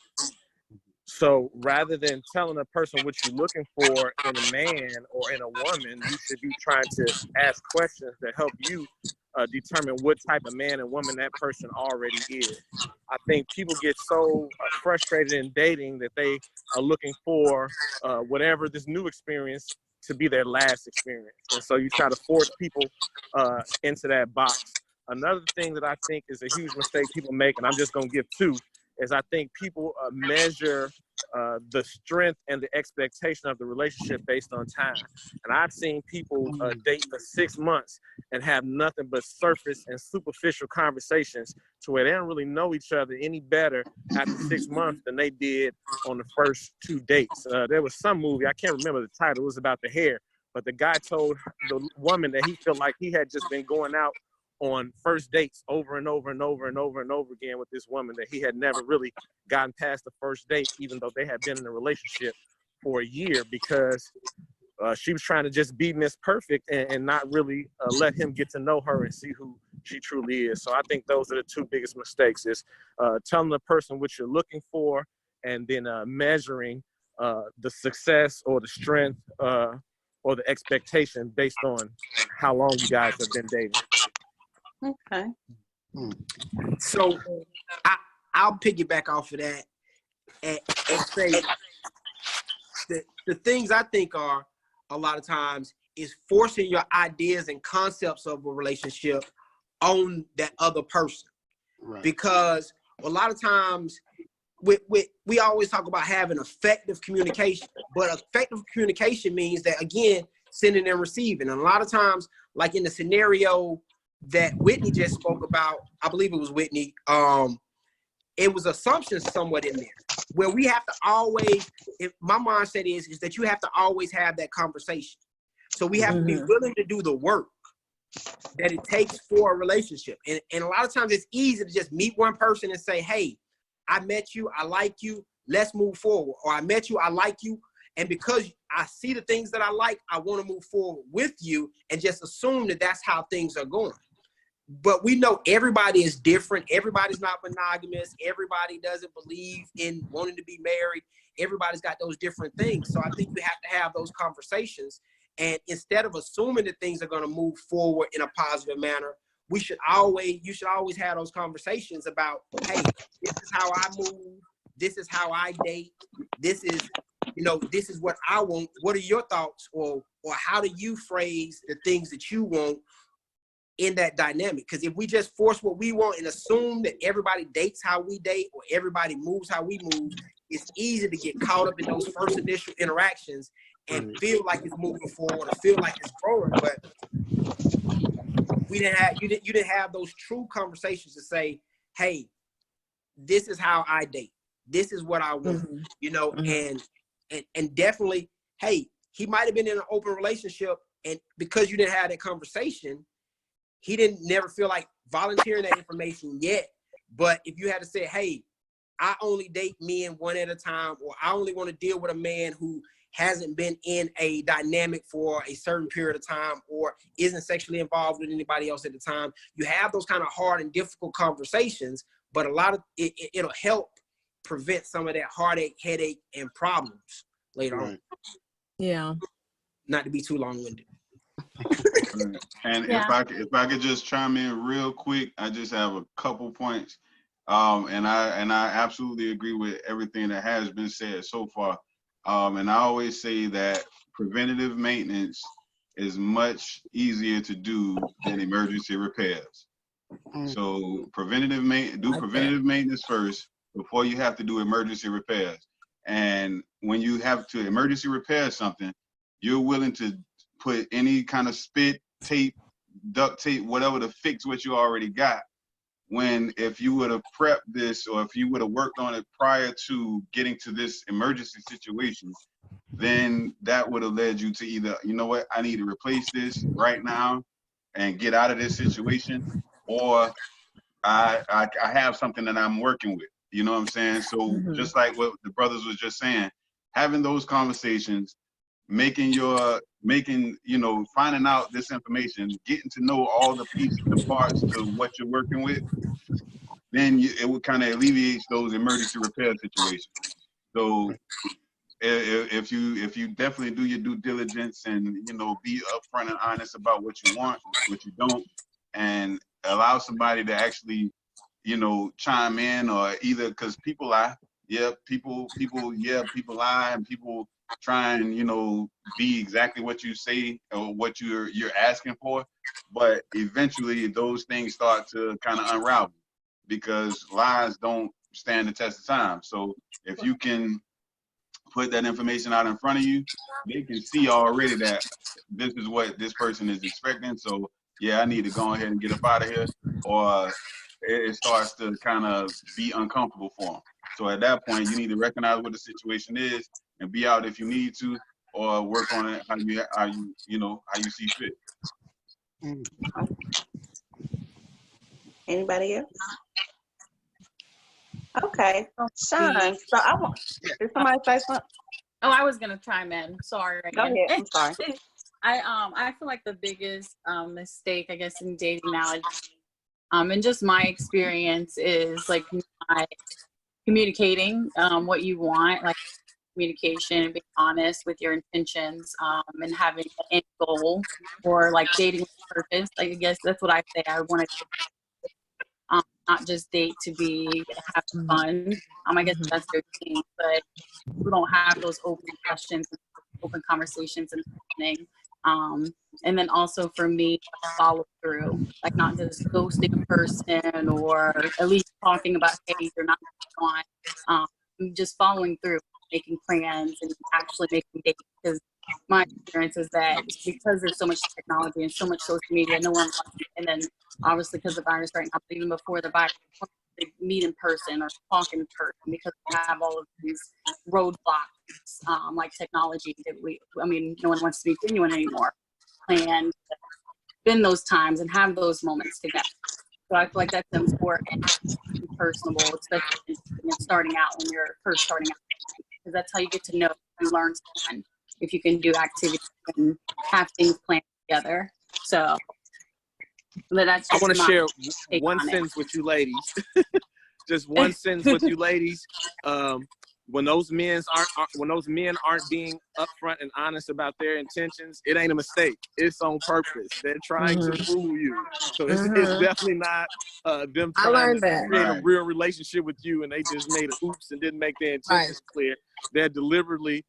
So rather than telling a person what you're looking for in a man or in a woman, you should be trying to ask questions that help you determine what type of man and woman that person already is. I think people get so frustrated in dating that they are looking for whatever this new experience to be their last experience. And so you try to force people into that box. Another thing that I think is a huge mistake people make, and I'm just going to give two, is I think people measure the strength and the expectation of the relationship based on time. And I've seen people date for 6 months and have nothing but surface and superficial conversations to where they don't really know each other any better after 6 months than they did on the first 2 dates. There was some movie, I can't remember the title, it was about the hair, but the guy told the woman that he felt like he had just been going out on first dates over and over and over and over and over again with this woman, that he had never really gotten past the first date, even though they had been in a relationship for a year, because she was trying to just be Miss Perfect and not really let him get to know her and see who she truly is. So I think those are the two biggest mistakes, is telling the person what you're looking for and then measuring the success or the strength or the expectation based on how long you guys have been dating. Okay. So I'll piggyback off of that and say the things I think are a lot of times is forcing your ideas and concepts of a relationship on that other person. Right. Because a lot of times we always talk about having effective communication, but effective communication means that, again, sending and receiving. And a lot of times, like in the scenario that Whitney just spoke about, I believe it was Whitney, it was assumptions somewhat in there where we have to always, if my mindset is that you have to always have that conversation. So we have to be willing to do the work that it takes for a relationship. And a lot of times it's easy to just meet one person and say, hey, I met you, I like you, let's move forward. Or I met you, I like you, and because I see the things that I like, I want to move forward with you, and just assume that that's how things are going. But we know everybody is different. Everybody's not monogamous. Everybody doesn't believe in wanting to be married. Everybody's got those different things. So I think we have to have those conversations. And instead of assuming that things are going to move forward in a positive manner, you should always have those conversations about, hey, this is how I move. This is how I date. This is what I want. What are your thoughts, or how do you phrase the things that you want in that dynamic? Because if we just force what we want and assume that everybody dates how we date or everybody moves how we move, it's easy to get caught up in those first initial interactions and feel like it's moving forward or feel like it's growing. But you didn't have those true conversations to say, hey, this is how I date. This is what I want, and definitely, hey, he might have been in an open relationship, and because you didn't have that conversation, he didn't never feel like volunteering that information yet. But if you had to say, hey, I only date men one at a time, or I only want to deal with a man who hasn't been in a dynamic for a certain period of time or isn't sexually involved with anybody else at the time, you have those kind of hard and difficult conversations, but a lot of it'll help prevent some of that heartache, headache, and problems later on. Yeah. Not to be too long-winded. And if I could just chime in real quick, I just have a couple points. And I absolutely agree with everything that has been said so far. And I always say that preventative maintenance is much easier to do than emergency repairs. So preventative maintenance first before you have to do emergency repairs. And when you have to emergency repair something, you're willing to put any kind of spit, tape, duct tape, whatever to fix what you already got. When if you would have prepped this, or if you would have worked on it prior to getting to this emergency situation, then that would have led you to either, you know what, I need to replace this right now and get out of this situation, or I have something that I'm working with. You know what I'm saying? So just like what the brothers was just saying, having those conversations, finding out this information, getting to know all the pieces and parts to what you're working with, then it would kind of alleviate those emergency repair situations. So if you definitely do your due diligence and be upfront and honest about what you want, what you don't, and allow somebody to actually chime in, or either, because people lie. People lie, and people try and be exactly what you say or what you're asking for, but eventually those things start to kind of unravel because lies don't stand the test of time. So if you can put that information out in front of you, they can see already that this is what this person is expecting. So yeah, I need to go ahead and get up out of here, or it starts to kind of be uncomfortable for them. So at that point, you need to recognize what the situation is and be out if you need to, or work on it how you see fit. Anybody else? Okay, Sean. So did somebody say something? Oh, I was gonna chime in. Sorry. Go ahead. I'm sorry. I feel like the biggest mistake, I guess, in dating now, and just my experience, is like not communicating what you want, like communication and being honest with your intentions, and having an end goal, or like dating with purpose. Like, I guess that's what I say. I want to not just date to have fun. I guess that's their thing, but we don't have those open questions, open conversations in the beginning. And then also for me, follow through, like not just ghosting a person, or at least talking about, hey, you're not want. Just following through, making plans, and actually making dates. Because my experience is that because there's so much technology and so much social media, no one wants to, and then obviously because of the virus right now, but even before the virus, they meet in person or talk in person because we have all of these roadblocks, like technology that no one wants to be genuine anymore. And spend those times and have those moments together. So I feel like that's important and personable, especially when starting out, when you're first starting out, because that's how you get to know and learn someone, if you can do activities and have things planned together. So but that's I just want to my share take one on it. sentence with you ladies. Just one sentence with you ladies. When those men aren't being upfront and honest about their intentions, it ain't a mistake. It's on purpose. They're trying to fool you. So it's definitely not them I trying learned to that. create a Right. real relationship with you and they just made a oops and didn't make their intentions clear. They're deliberately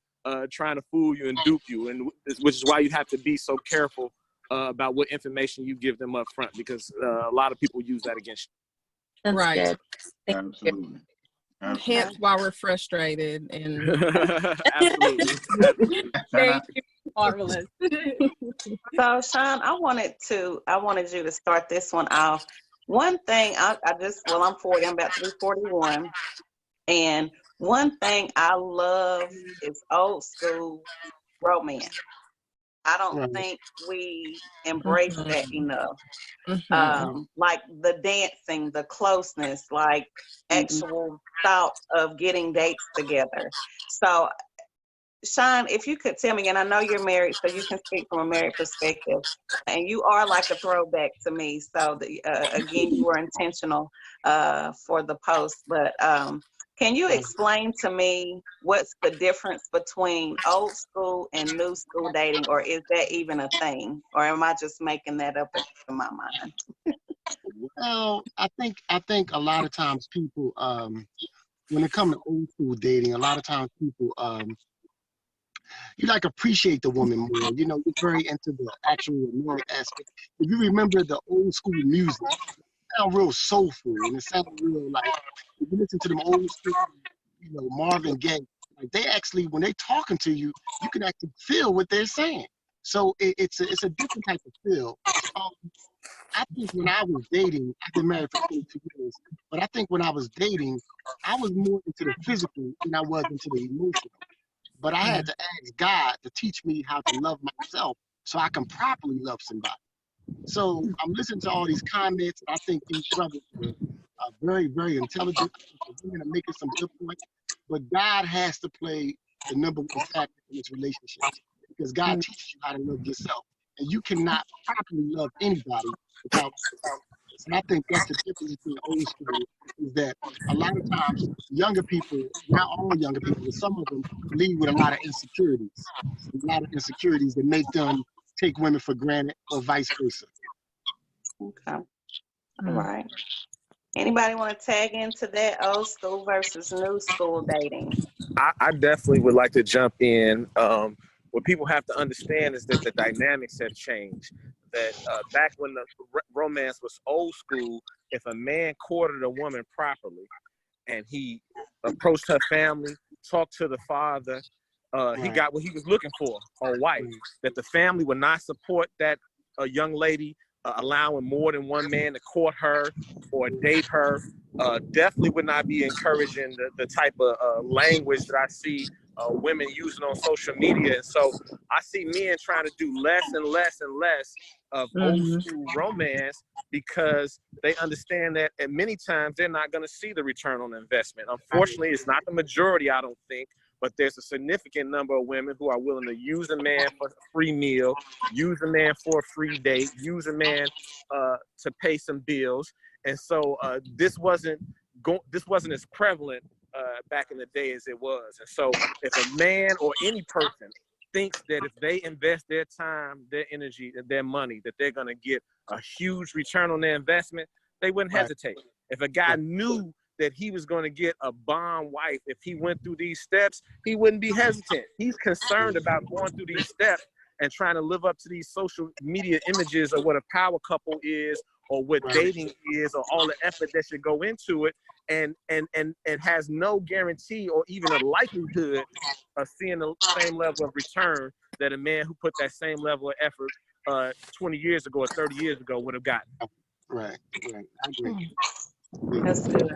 trying to fool you and dupe you, and which is why you have to be so careful about what information you give them up front, because a lot of people use that against you. That's Right. good. Thank you. Absolutely. Hence why we're frustrated and Absolutely. Thank you. Marvelous. So, Sean, I wanted you to start this one off. One thing I'm 40, I'm about to be 41. And one thing I love is old school romance. I don't Right. think we embrace that enough. Mhm. Like the dancing, the closeness, like actual thought of getting dates together. So, Sean, if you could tell me, and I know you're married, so you can speak from a married perspective, and you are like a throwback to me. So, again, you were intentional for the post. But can you explain to me what's the difference between old school and new school dating, or is that even a thing? Or am I just making that up in my mind? Well, I think a lot of times people, when it comes to old school dating, a lot of times people, you like appreciate the woman more. You know, you're very into the actual romantic aspect. If you remember the old school music, it sound real soulful and it sounds real like if you listen to them old school, Marvin Gaye, like they actually when they talking to you, you can actually feel what they're saying. So it's a different type of feel. Um, I think when I was dating, I've been married for 22 years, but I think when I was dating, I was more into the physical than I was into the emotional. But I had to ask God to teach me how to love myself so I can properly love somebody. So I'm listening to all these comments, and I think these brothers are very, very intelligent. The women are making some good points. But God has to play the number one factor in this relationships because God teaches you how to love yourself. And you cannot properly love anybody without yourself. And I think that's the difference between old school is that a lot of times younger people, not all younger people, but some of them lead with a lot of insecurities. A lot of insecurities that make them take women for granted or vice versa. Okay. All right. Anybody want to tag into that old school versus new school dating? I definitely would like to jump in. What people have to understand is that the dynamics have changed. That back when the romance was old school, if a man courted a woman properly and he approached her family, talked to the father, he got what he was looking for, a wife. That the family would not support that young lady allowing more than one man to court her or date her. Definitely would not be encouraging the type of language that I see women using on social media. And so I see men trying to do less and less and less of old school romance because they understand that at many times they're not going to see the return on investment. Unfortunately, it's not the majority, I don't think, but there's a significant number of women who are willing to use a man for a free meal, use a man for a free date, use a man to pay some bills. And so this wasn't as prevalent back in the day as it was. And so if a man or any person thinks that if they invest their time, their energy, and their money, that they're going to get a huge return on their investment, they wouldn't hesitate. If a guy knew that he was going to get a bomb wife, if he went through these steps, he wouldn't be hesitant. He's concerned about going through these steps and trying to live up to these social media images of what a power couple is, or what Right. dating is, or all the effort that should go into it, and has no guarantee or even a likelihood of seeing the same level of return that a man who put that same level of effort 20 years ago or 30 years ago would have gotten. Right. I agree. That's good.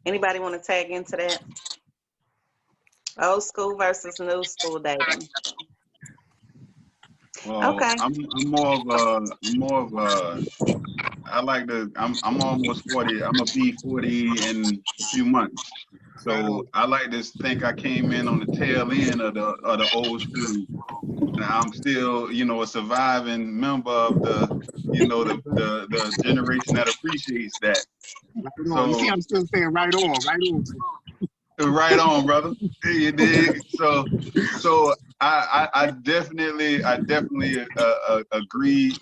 Anybody want to tag into that? Old school versus new school dating. Well, Okay. I'm more of a I like to I'm almost 40. I'm gonna be 40 in a few months. Right So on. I like to think I came in on the tail end of the old school. Now I'm still, a surviving member of the generation that appreciates that. Right on. You see, So I'm still saying right on, right on. right on, brother. You dig? So I definitely agree.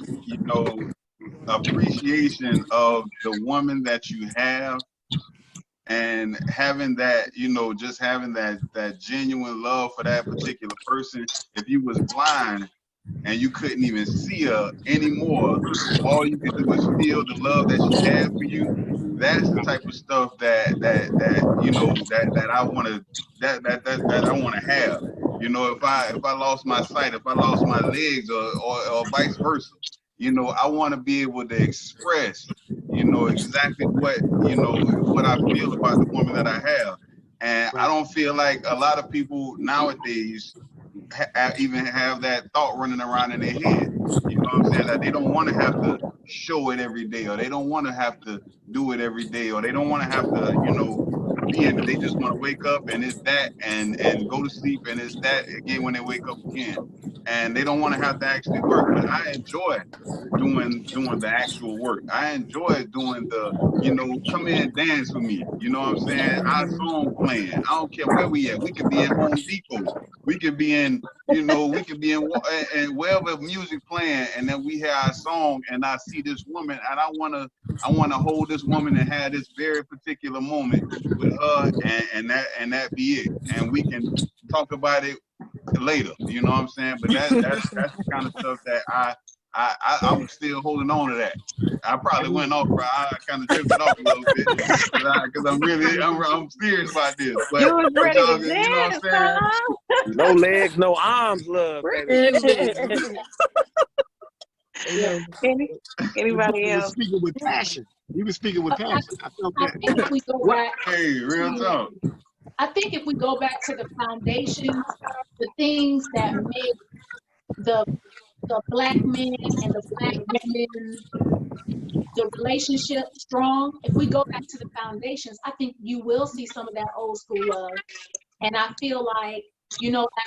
Appreciation of the woman that you have, and having that, just having that genuine love for that particular person. If you was blind and you couldn't even see her anymore, all you could do is feel the love that she had for you. That's the type of stuff that I want to that I want to have. If I lost my sight, if I lost my legs, or vice versa, I want to be able to express, exactly what I feel about the woman that I have. And I Right. don't feel like a lot of people nowadays even have that thought running around in their head. You know what I'm saying? That they don't want to have to show it every day, or they don't want to have to do it every day, or they don't want to have to, be in it. They just want to wake up and it's that, and go to sleep and it's that again when they wake up again. And they don't want to have to actually work. But I enjoy doing the actual work. I enjoy doing come in and dance with me. You know what I'm saying? Our song playing. I don't care where we at. We could be in Home Depot. We could be in, and wherever music playing, and then we hear our song, and I see this woman, and I wanna hold this woman and have this very particular moment with her, and that be it. And we can talk about it later. You know what I'm saying? But that's the kind of stuff that I'm still holding on to that. I probably went off, bro. I kind of drifted off a little bit because I'm serious about this. But You was ready to y'all, you know what dance, I'm saying? huh? No legs, no arms, love, baby. Yeah. Anybody You was else? speaking with passion. You was speaking with passion. I felt I that. think if we go What? back Hey, real to, talk. I think if we go back to the foundations, the things that make the black men and the black women, the relationship strong, if we go back to the foundations, I think you will see some of that old school love. And I feel like,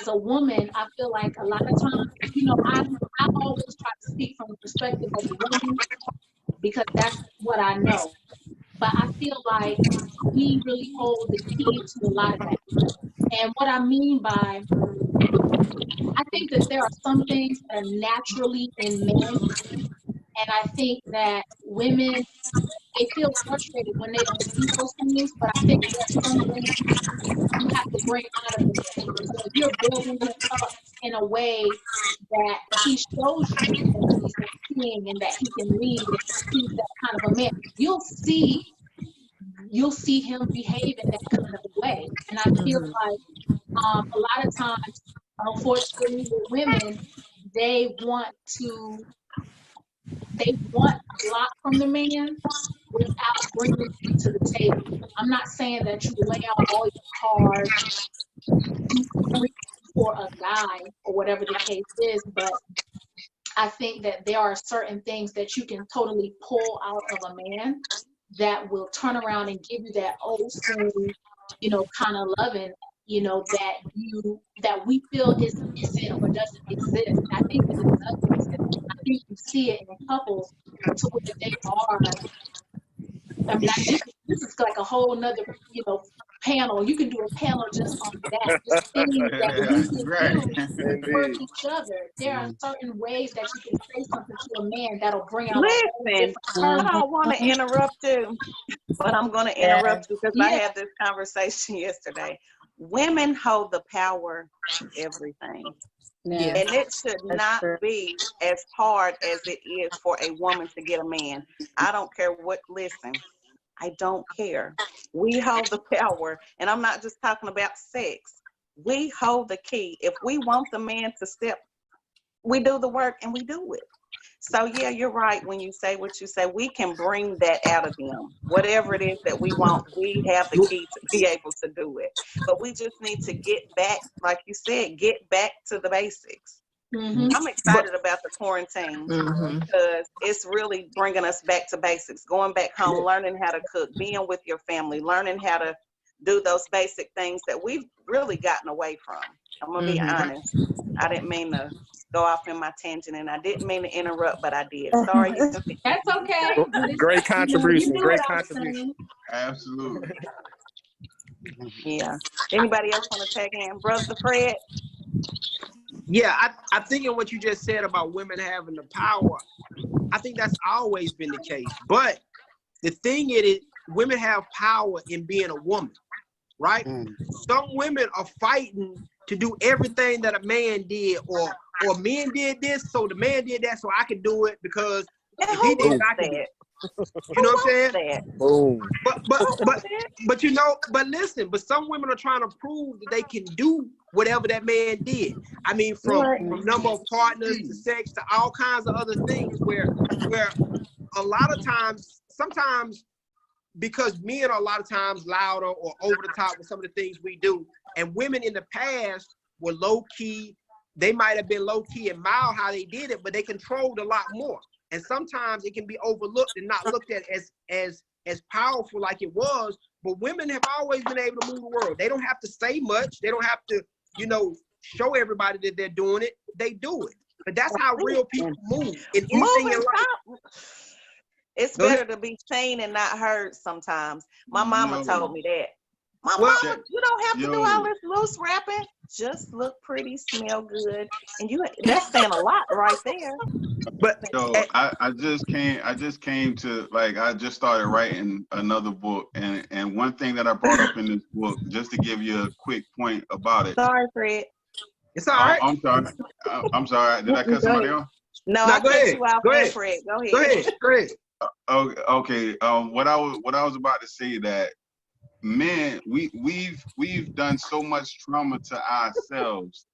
as a woman, I feel like a lot of times, I always try to speak from the perspective of a woman because that's what I know. But I feel like we really hold the key to a lot of that. And what I mean by, I think that there are some things that are naturally in men. And I think that women, they feel frustrated when they don't see those things. But I think there's some things you have to bring out of the man. So if you're building him up in a way that he shows you that he's a king and that he can lead and he's that kind of a man, you'll see him behave in that kind of a way. And I feel like a lot of times, unfortunately, with women, they want a lot from the man without bringing it to the table. I'm not saying that you lay out all your cards, do everything for a guy or whatever the case is, but I think that there are certain things that you can totally pull out of a man that will turn around and give you that old school, kind of loving, that we feel is missing or doesn't exist. I think that it does exist. I think you see it in couples to where they are. I mean, this is like a whole nother, panel. You can do a panel just on that. Just things that we can Right. do for Indeed. each other. There are certain ways that you can say something to a man that'll bring out a whole Listen, different I person. don't want to interrupt you, but I'm going to interrupt you because I had this conversation yesterday. Women hold the power to everything. Yeah. And it should That's not true. be as hard as it is for a woman to get a man. I don't care what, listen, I don't care. We hold the power, and I'm not just talking about sex. We hold the key. If we want the man to step, we do the work and we do it. So yeah, you're right when you say what you say. We can bring that out of them. Whatever it is that we want, we have the key to be able to do it. But we just need to get back, like you said, get back to the basics. Mm-hmm. I'm excited about the quarantine Mm-hmm. because it's really bringing us back to basics, going back home, learning how to cook, being with your family, learning how to do those basic things that we've really gotten away from. I'm going to be honest. I didn't mean to go off in my tangent, and I didn't mean to interrupt, but I did. Sorry, you continue. That's okay. But it's, Great you contribution. knew Great what I was contribution. saying. Absolutely. Yeah. Anybody else want to tag in? Brother Fred? Yeah, I think in what you just said about women having the power, I think that's always been the case. But the thing is, women have power in being a woman, right? Some women are fighting to do everything that a man did, or men did this, so the man did that, so I can do it because And if who he did it, wants I can do that? it. You know what I'm saying? That? Boom. But you know, but listen, but some women are trying to prove that they can do whatever that man did. I mean, from number of partners to sex to all kinds of other things where a lot of times, sometimes because men are a lot of times louder or over the top with some of the things we do, and women in the past were low key. They might have been low key and mild how they did it, but they controlled a lot more. And sometimes it can be overlooked and not looked at as powerful like it was. But women have always been able to move the world. They don't have to say much. They don't have to, you know, show everybody that they're doing it. They do it. But that's how real people move in anything in life. It's better to be seen and not heard sometimes. My mama told me that. My mama, you don't have to do all this loose rapping. Just look pretty, smell good, and that's saying a lot right there. But so I just came to, like, I just started writing another book, and one thing that I brought up in this book, just to give you a quick point about it. Sorry, Fred. It's all right. I'm sorry. I'm sorry. Did I cut somebody off? No, I cut you off. Go ahead. Fred. Go ahead. Go ahead. Okay. What I was about to say, that men, we've done so much trauma to ourselves,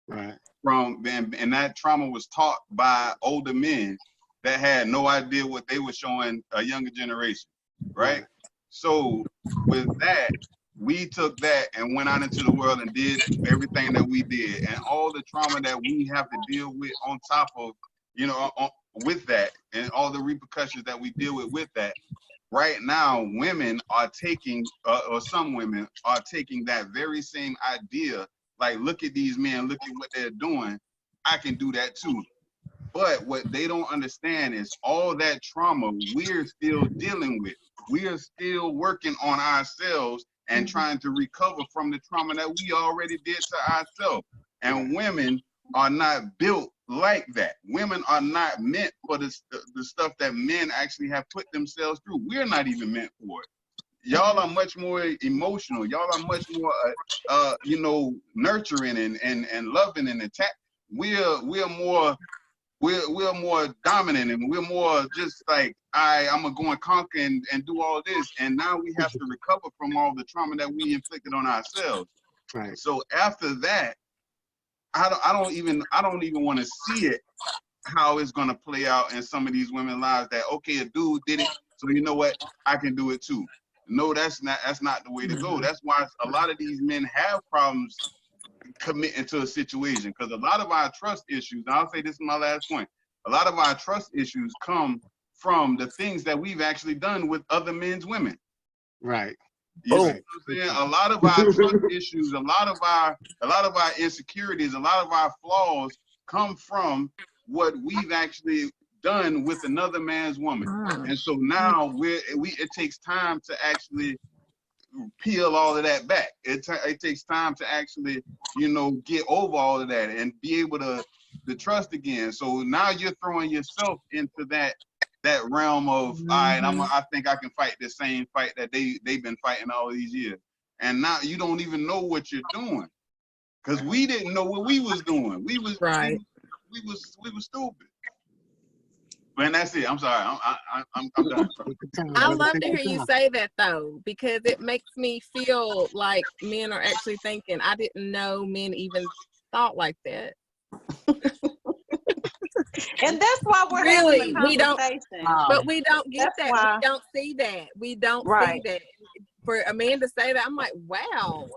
Right. And that trauma was taught by older men that had no idea what they were showing a younger generation, right? So with that, we took that and went out into the world and did everything that we did, and all the trauma that we have to deal with on top of, with that, and all the repercussions that we deal with that. Right now, women are taking, or some women are taking that very same idea, like, look at these men, look at what they're doing, I can do that too. But what they don't understand is all that trauma we're still dealing with. We are still working on ourselves and trying to recover from the trauma that we already did to ourselves. And women are not built like that. Women are not meant for the stuff that men actually have put themselves through. We're not even meant for it. Y'all are much more emotional. Y'all are much more, nurturing and loving and attack. We're more dominant, and we're more just like, I'm gonna go and conquer and do all this. And now we have to recover from all the trauma that we inflicted on ourselves. Right. So after that, I don't even want to see it, how it's gonna play out in some of these women's lives, that, okay, a dude did it, so you know what, I can do it too. No, that's not the way to go. That's why a lot of these men have problems committing to a situation, because a lot of our trust issues, and I'll say this is my last point, a lot of our trust issues come from the things that we've actually done with other men's women. Right. You see what I'm saying? A lot of our trust issues, a lot of our insecurities, a lot of our flaws come from what we've actually done with another man's woman. And so now it takes time to actually peel all of that back. It takes time to actually, get over all of that and be able to trust again. So now you're throwing yourself into that realm of, all right, I think I can fight the same fight that they've been fighting all these years. And now you don't even know what you're doing, because we didn't know what we was doing. We was stupid. Man, that's it. I'm sorry. I'm done. I love to hear you say that though, because it makes me feel like men are actually thinking. I didn't know men even thought like that. And that's why we're really, having the conversation. But we don't get That's that. why. We don't see that. We don't see that. For a man to say that, I'm like, wow.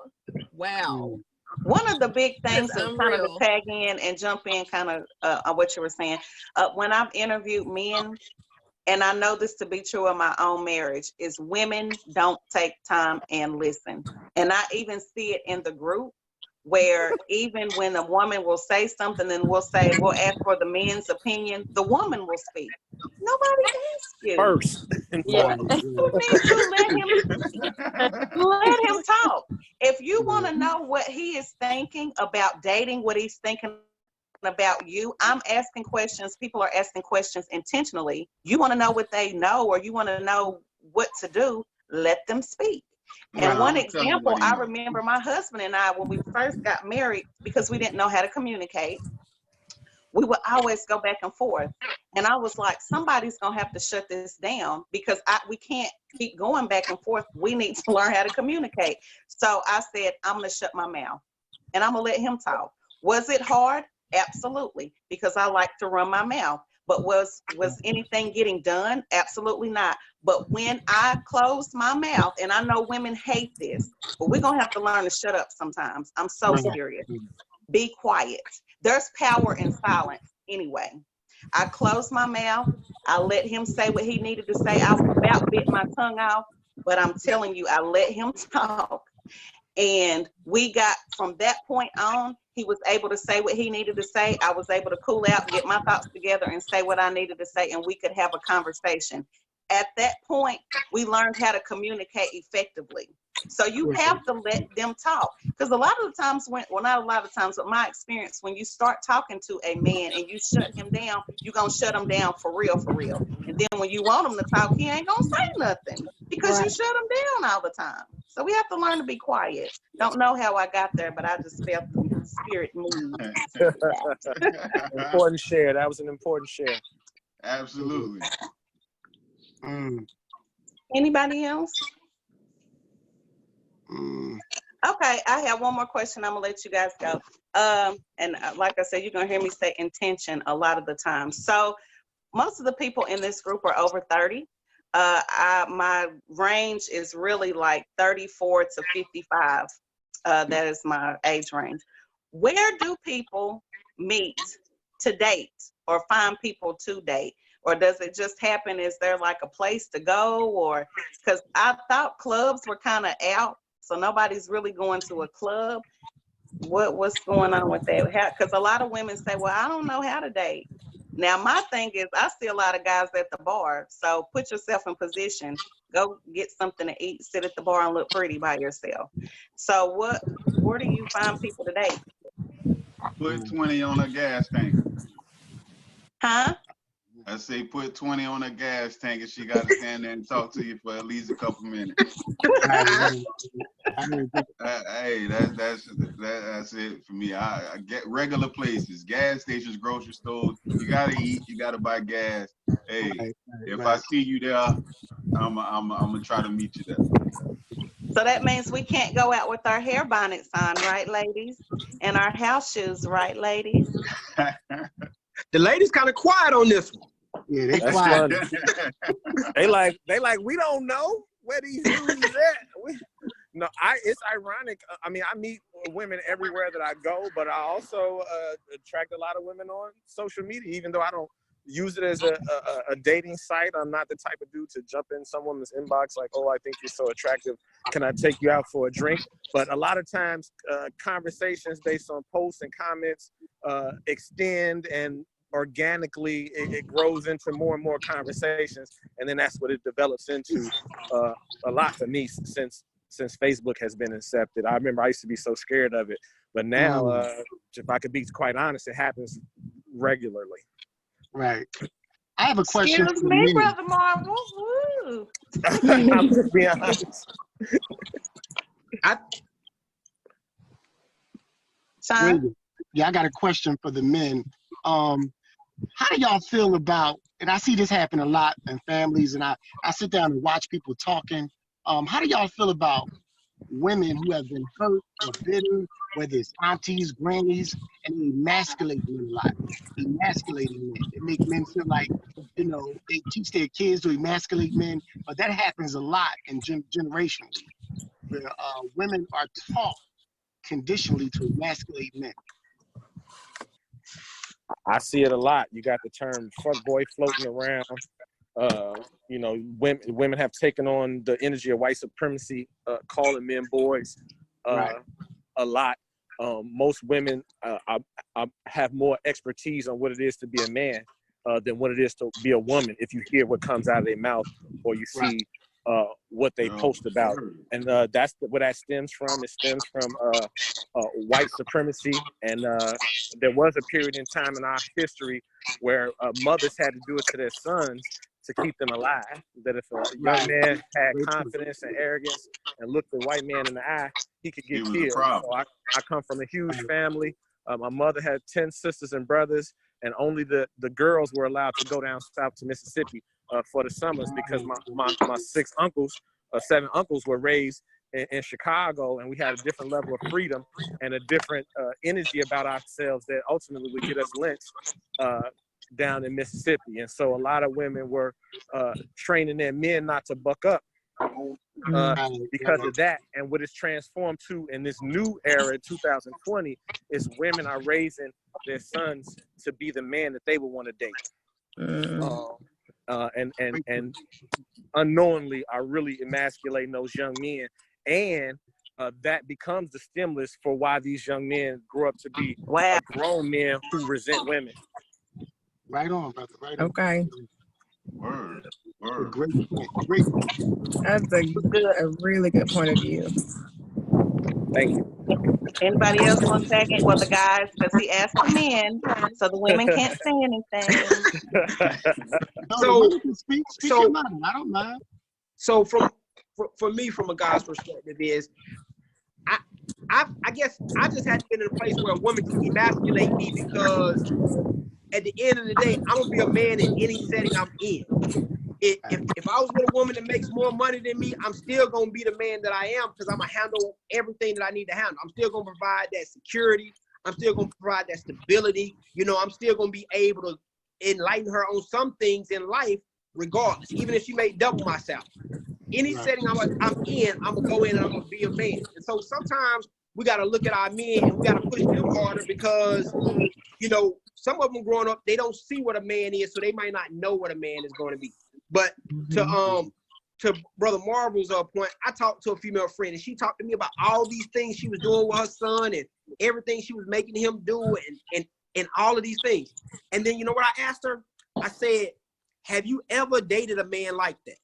One of the big things to kind of unreal. tag in and jump in kind of on what you were saying, when I've interviewed men, and I know this to be true in my own marriage, is women don't take time and listen. And I even see it in the group where even when a woman will say something and we'll ask for the men's opinion, the woman will speak. Nobody asked you. First. Yeah. You need to let him talk. If you want to know what he is thinking about dating, what he's thinking about you, I'm asking questions. People are asking questions intentionally. You want to know what they know, or you want to know what to do, let them speak. And one example, I remember my husband and I, when we first got married, because we didn't know how to communicate, we would always go back and forth. And I was like, somebody's going to have to shut this down, because we can't keep going back and forth. We need to learn how to communicate. So I said, I'm going to shut my mouth and I'm going to let him talk. Was it hard? Absolutely, because I like to run my mouth. But was anything getting done? Absolutely not. But when I closed my mouth, and I know women hate this, but we're going to have to learn to shut up sometimes. I'm so serious. Be quiet. There's power in silence anyway. I closed my mouth. I let him say what he needed to say. I about bit my tongue off, but I'm telling you, I let him talk. And we got, from that point on, he was able to say what he needed to say. I was able to cool out, get my thoughts together, and say what I needed to say, and we could have a conversation. At that point, we learned how to communicate effectively. So you have to let them talk. Because a lot of the times, not a lot of times, but my experience, when you start talking to a man and you shut him down, you're going to shut him down for real, for real. And then when you want him to talk, he ain't going to say nothing, because you shut him down all the time. So we have to learn to be quiet. Don't know how I got there, but I just felt the spirit move. Important share. That was an important share. Absolutely. Anybody else? Okay, I have one more question. I'm gonna let you guys go. And like I said, you're gonna hear me say intention a lot of the time. So most of the people in this group are over 30. My range is really like 34 to 55. That is my age range. Where do people meet to date or find people to date? Or does it just happen? Is there like a place to go? Or, because I thought clubs were kind of out, so nobody's really going to a club. What's going on with that? Because a lot of women say, well, I don't know how to date. Now, my thing is, I see a lot of guys at the bar. So put yourself in position. Go get something to eat, sit at the bar and look pretty by yourself. So where do you find people today? Put 20 on a gas tank. Huh? I say put 20 on a gas tank, and she got to stand there and talk to you for at least a couple minutes. Hey, that's it for me. I get regular places, gas stations, grocery stores. You gotta eat. You gotta buy gas. Hey, if I see you there, I'm gonna try to meet you there. So that means we can't go out with our hair bonnets on, right, ladies? And our house shoes, right, ladies? The ladies kind of quiet on this one. Yeah, they That's quiet. They like we don't know where these dudes at. No, it's ironic. I mean, I meet women everywhere that I go, but I also attract a lot of women on social media, even though I don't use it as a dating site. I'm not the type of dude to jump in some woman's inbox like, oh, I think you're so attractive. Can I take you out for a drink? But a lot of times conversations based on posts and comments extend, and organically it grows into more and more conversations. And then that's what it develops into a lot for me since Facebook has been incepted. I remember I used to be so scared of it, but now, if I could be quite honest, it happens regularly. Right. I have a question. Excuse me, Brother Marvel. Woo. I'm just being honest. Sean? Yeah, I got a question for the men. How do y'all feel about, and I see this happen a lot in families, and I sit down and watch people talking. How do y'all feel about women who have been hurt or bitter, whether it's aunties, grannies, and they emasculate men a lot? Emasculating men. They make men feel like, they teach their kids to emasculate men, but that happens a lot in generationally, where women are taught conditionally to emasculate men. I see it a lot. You got the term "fuck boy" floating around. Women have taken on the energy of white supremacy, calling men boys, Right. a lot. Most women have more expertise on what it is to be a man than what it is to be a woman. If you hear what comes out of their mouth, or you see what they post about, and that's where that stems from. It stems from white supremacy, and there was a period in time in our history where mothers had to do it to their sons to keep them alive. That if a young man had confidence and arrogance and looked the white man in the eye, he could get killed. So I come from a huge family. My mother had 10 sisters and brothers, and only the girls were allowed to go down south to Mississippi for the summers, because my 7 uncles were raised in Chicago, and we had a different level of freedom and a different energy about ourselves that ultimately would get us lynched down in Mississippi. And so a lot of women were training their men not to buck up because of that. And what it's transformed to in this new era, 2020, is women are raising their sons to be the man that they would want to date. And unknowingly are really emasculating those young men. And that becomes the stimulus for why these young men grow up to be grown men who resent women. Right on, brother. Right on. Okay. Word. Great point. Great point. That's a really good point of view. Thank you. Anybody else want to tag in? Well, the guys, because he asked the men, so the women can't say anything. So, speak your mind. I don't mind. So for me, from a guy's perspective, is I guess I just had to get in a place where a woman can emasculate me, because at the end of the day, I'm gonna be a man in any setting I'm in. If I was with a woman that makes more money than me, I'm still gonna be the man that I am, because I'm gonna handle everything that I need to handle. I'm still gonna provide that security. I'm still gonna provide that stability. I'm still gonna be able to enlighten her on some things in life, regardless, even if she may double my salary. Any setting I'm in, I'm gonna go in and I'm gonna be a man. And so sometimes we gotta look at our men and we gotta push them harder, because some of them growing up, they don't see what a man is, so they might not know what a man is going to be. But to Brother Marvel's point, I talked to a female friend, and she talked to me about all these things she was doing with her son and everything she was making him do, and all of these things. And then you know what I asked her? I said, have you ever dated a man like that?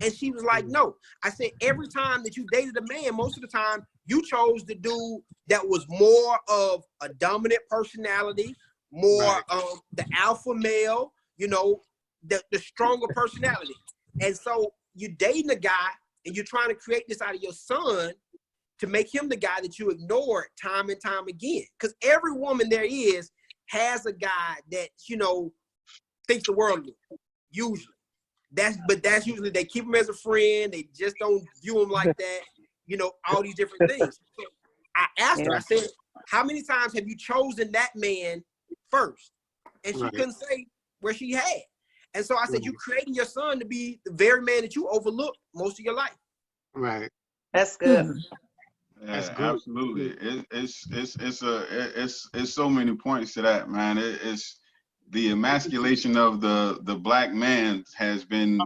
And she was like, no. I said, every time that you dated a man, most of the time, you chose the dude that was more of a dominant personality, more of the alpha male, the stronger personality. And so you're dating a guy and you're trying to create this out of your son to make him the guy that you ignored time and time again. Because every woman there has a guy that, thinks the world of him, usually. That's usually, they keep him as a friend. They just don't view him like that. All these different things. So I asked her, I said, how many times have you chosen that man first? And she couldn't say where she had. And so I said, you creating your son to be the very man that you overlooked most of your life. Right. That's good. Yeah, absolutely. It's so many points to that, man. It's the emasculation of the black man has been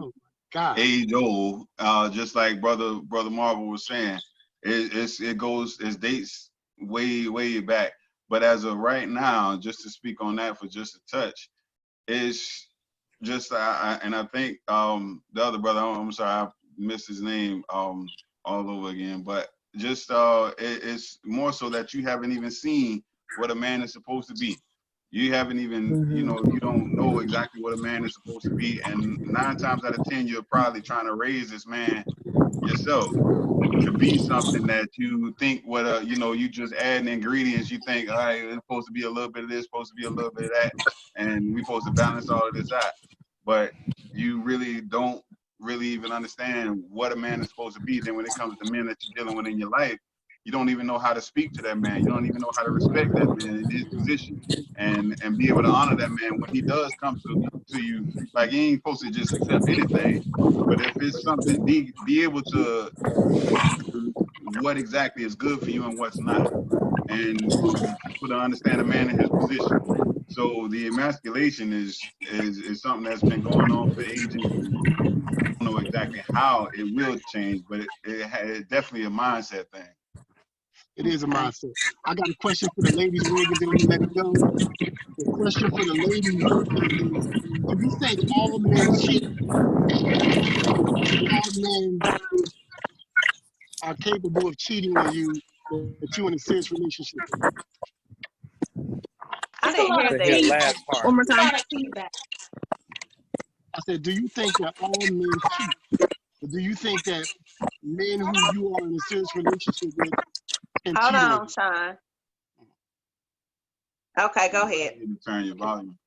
age old. Just like brother Marvel was saying, it dates way back. But as of right now, just to speak on that for just a touch, it's just and I think the other brother, I'm sorry, I missed his name all over again, but just it's more so that you haven't even seen what a man is supposed to be. You haven't even, you don't know exactly what a man is supposed to be. And 9 times out of 10, you're probably trying to raise this man yourself. to be something that you think what you know, you just adding ingredients. You think, all right, it's supposed to be a little bit of this, supposed to be a little bit of that, and we supposed to balance all of this out. But you really don't really even understand what a man is supposed to be. Then when it comes to men that you're dealing with in your life, you don't even know how to speak to that man. You don't even know how to respect that man in his position, and be able to honor that man when he does come to you. Like, you ain't supposed to just accept anything. But if it's something, be able to what exactly is good for you and what's not, and for people to understand a man in his position. So the emasculation is something that's been going on for ages, and I don't know exactly how it will change, but it's definitely a mindset thing. It is a mindset. I got a question for the ladies, Rig, and then I'm gonna let it go. The question for the ladies is, do you think all men cheat? Do you think all men are capable of cheating on you, that you in a serious relationship with? I It's a didn't lot hear of To hear the that. feedback. last part. One more It's a time. lot of feedback. I said, do you think that all men cheat? Or do you think that men who you are in a serious relationship with can Hold cheat on on, you? Sean. Okay, go ahead. You need to turn your volume.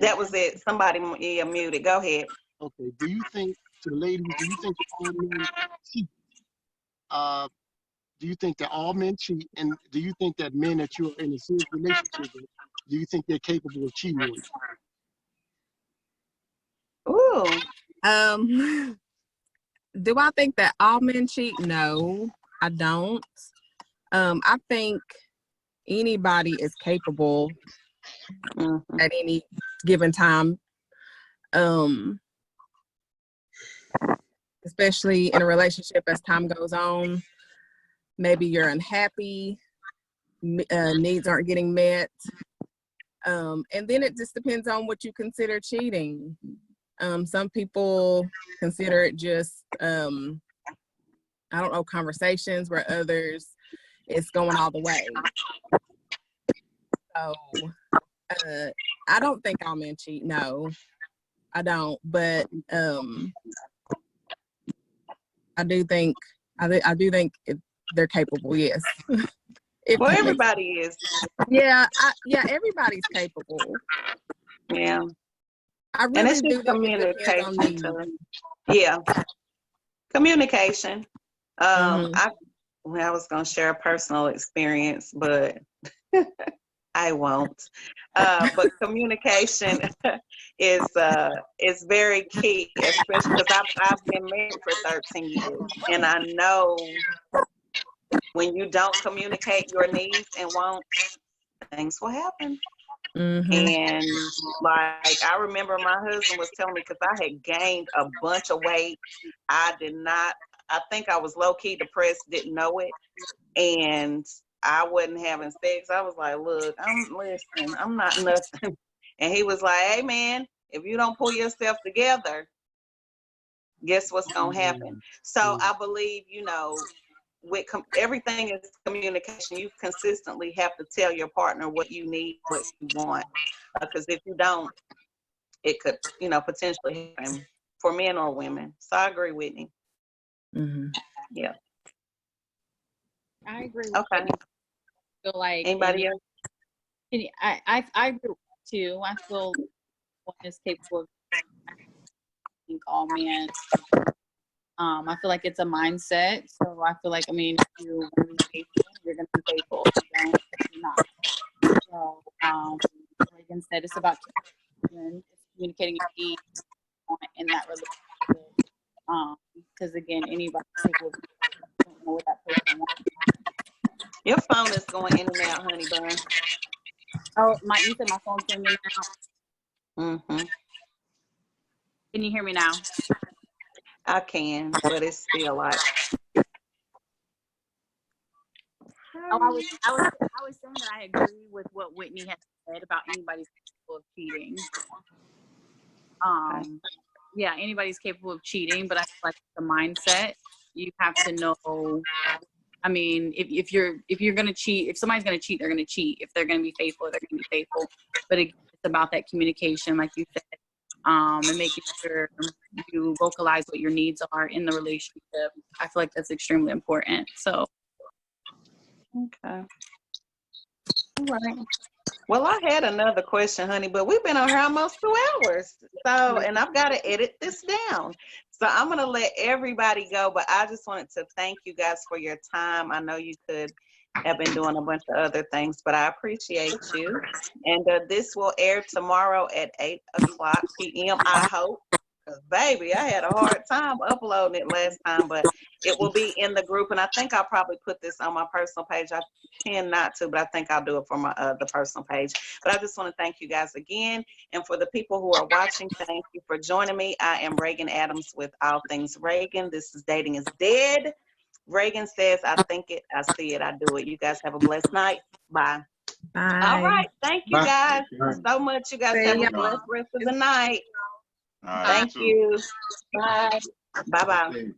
That was it. Somebody muted. Go ahead. Okay. Do you think, to the ladies, do you think that all men cheat? Do you think that all men cheat? And do you think that men that you're in a serious relationship with, do you think they're capable of cheating on you? Ooh. Do I think that all men cheat? No, I don't. I think anybody is capable at any given time, especially in a relationship as time goes on. Maybe you're unhappy, needs aren't getting met, and then it just depends on what you consider cheating. Some people consider it just, I don't know, conversations, where others, it's going all the way. So I don't think all men cheat. No, I don't. But I do think they're capable. Yes. Well, everybody is. Yeah, everybody's capable. Yeah. I And really it's do just think it depends on communication me. too. Yeah. Communication. Mhm. I was gonna share a personal experience, but I won't. But communication is very key, especially because I've been married for 13 years, and I know when you don't communicate your needs and wants, things will happen. And like, I remember my husband was telling me, because I had gained a bunch of weight. I think I was low-key depressed, didn't know it. And I wasn't having sex. I was like, look, I'm not nothing. And he was like, hey man, if you don't pull yourself together, guess what's gonna happen? So I believe, with everything is communication. You consistently have to tell your partner what you need, what you want, because if you don't, it could, potentially happen for men or women. So I agree, Whitney. Yeah. I agree with Okay. Whitney. I feel like Anybody else? I agree too. I feel one is capable of, I think, all men. I feel like it's a mindset. So I feel like, if you want to be faithful, you're going to be faithful. If you don't, you're not. So, like I said, it's about communicating your needs in that relationship. Because again, anybody don't know what that person wants. Your phone is going in and out, honey bun. Oh, you said my phone's going in and out. Mm-hmm. Can you hear me now? I can, but it's still like. Oh, I was saying that I agree with what Whitney had said about anybody's capable of cheating. Yeah, anybody's capable of cheating, but I feel like the mindset, you have to know. If you're gonna cheat, if somebody's gonna cheat, they're gonna cheat. If they're gonna be faithful, they're gonna be faithful. But it's about that communication, like you said. and making sure you vocalize what your needs are in the relationship. I feel like that's extremely important. So, Okay. All right. Well, I had another question, honey, but we've been on here almost 2 hours. So, and I've got to edit this down. So I'm going to let everybody go, but I just wanted to thank you guys for your time. I know you could have been doing a bunch of other things, but I appreciate you. And this will air tomorrow at 8:00 p.m., I hope. 'Cause, baby, I had a hard time uploading it last time, but it will be in the group. And I think I'll probably put this on my personal page. I tend not to, but I think I'll do it for my the personal page. But I just want to thank you guys again. And for the people who are watching, thank you for joining me. I am Reagan Adams with All Things Reagan. This is Dating is Dead. Reagan says, I think it, I see it, I do it. You guys have a blessed night. Bye. Bye. All right. Thank you Bye. guys Bye. so much. You guys See have ya. a blessed rest of the night. All right, Thank too. you. Bye. Bye-bye. Stay.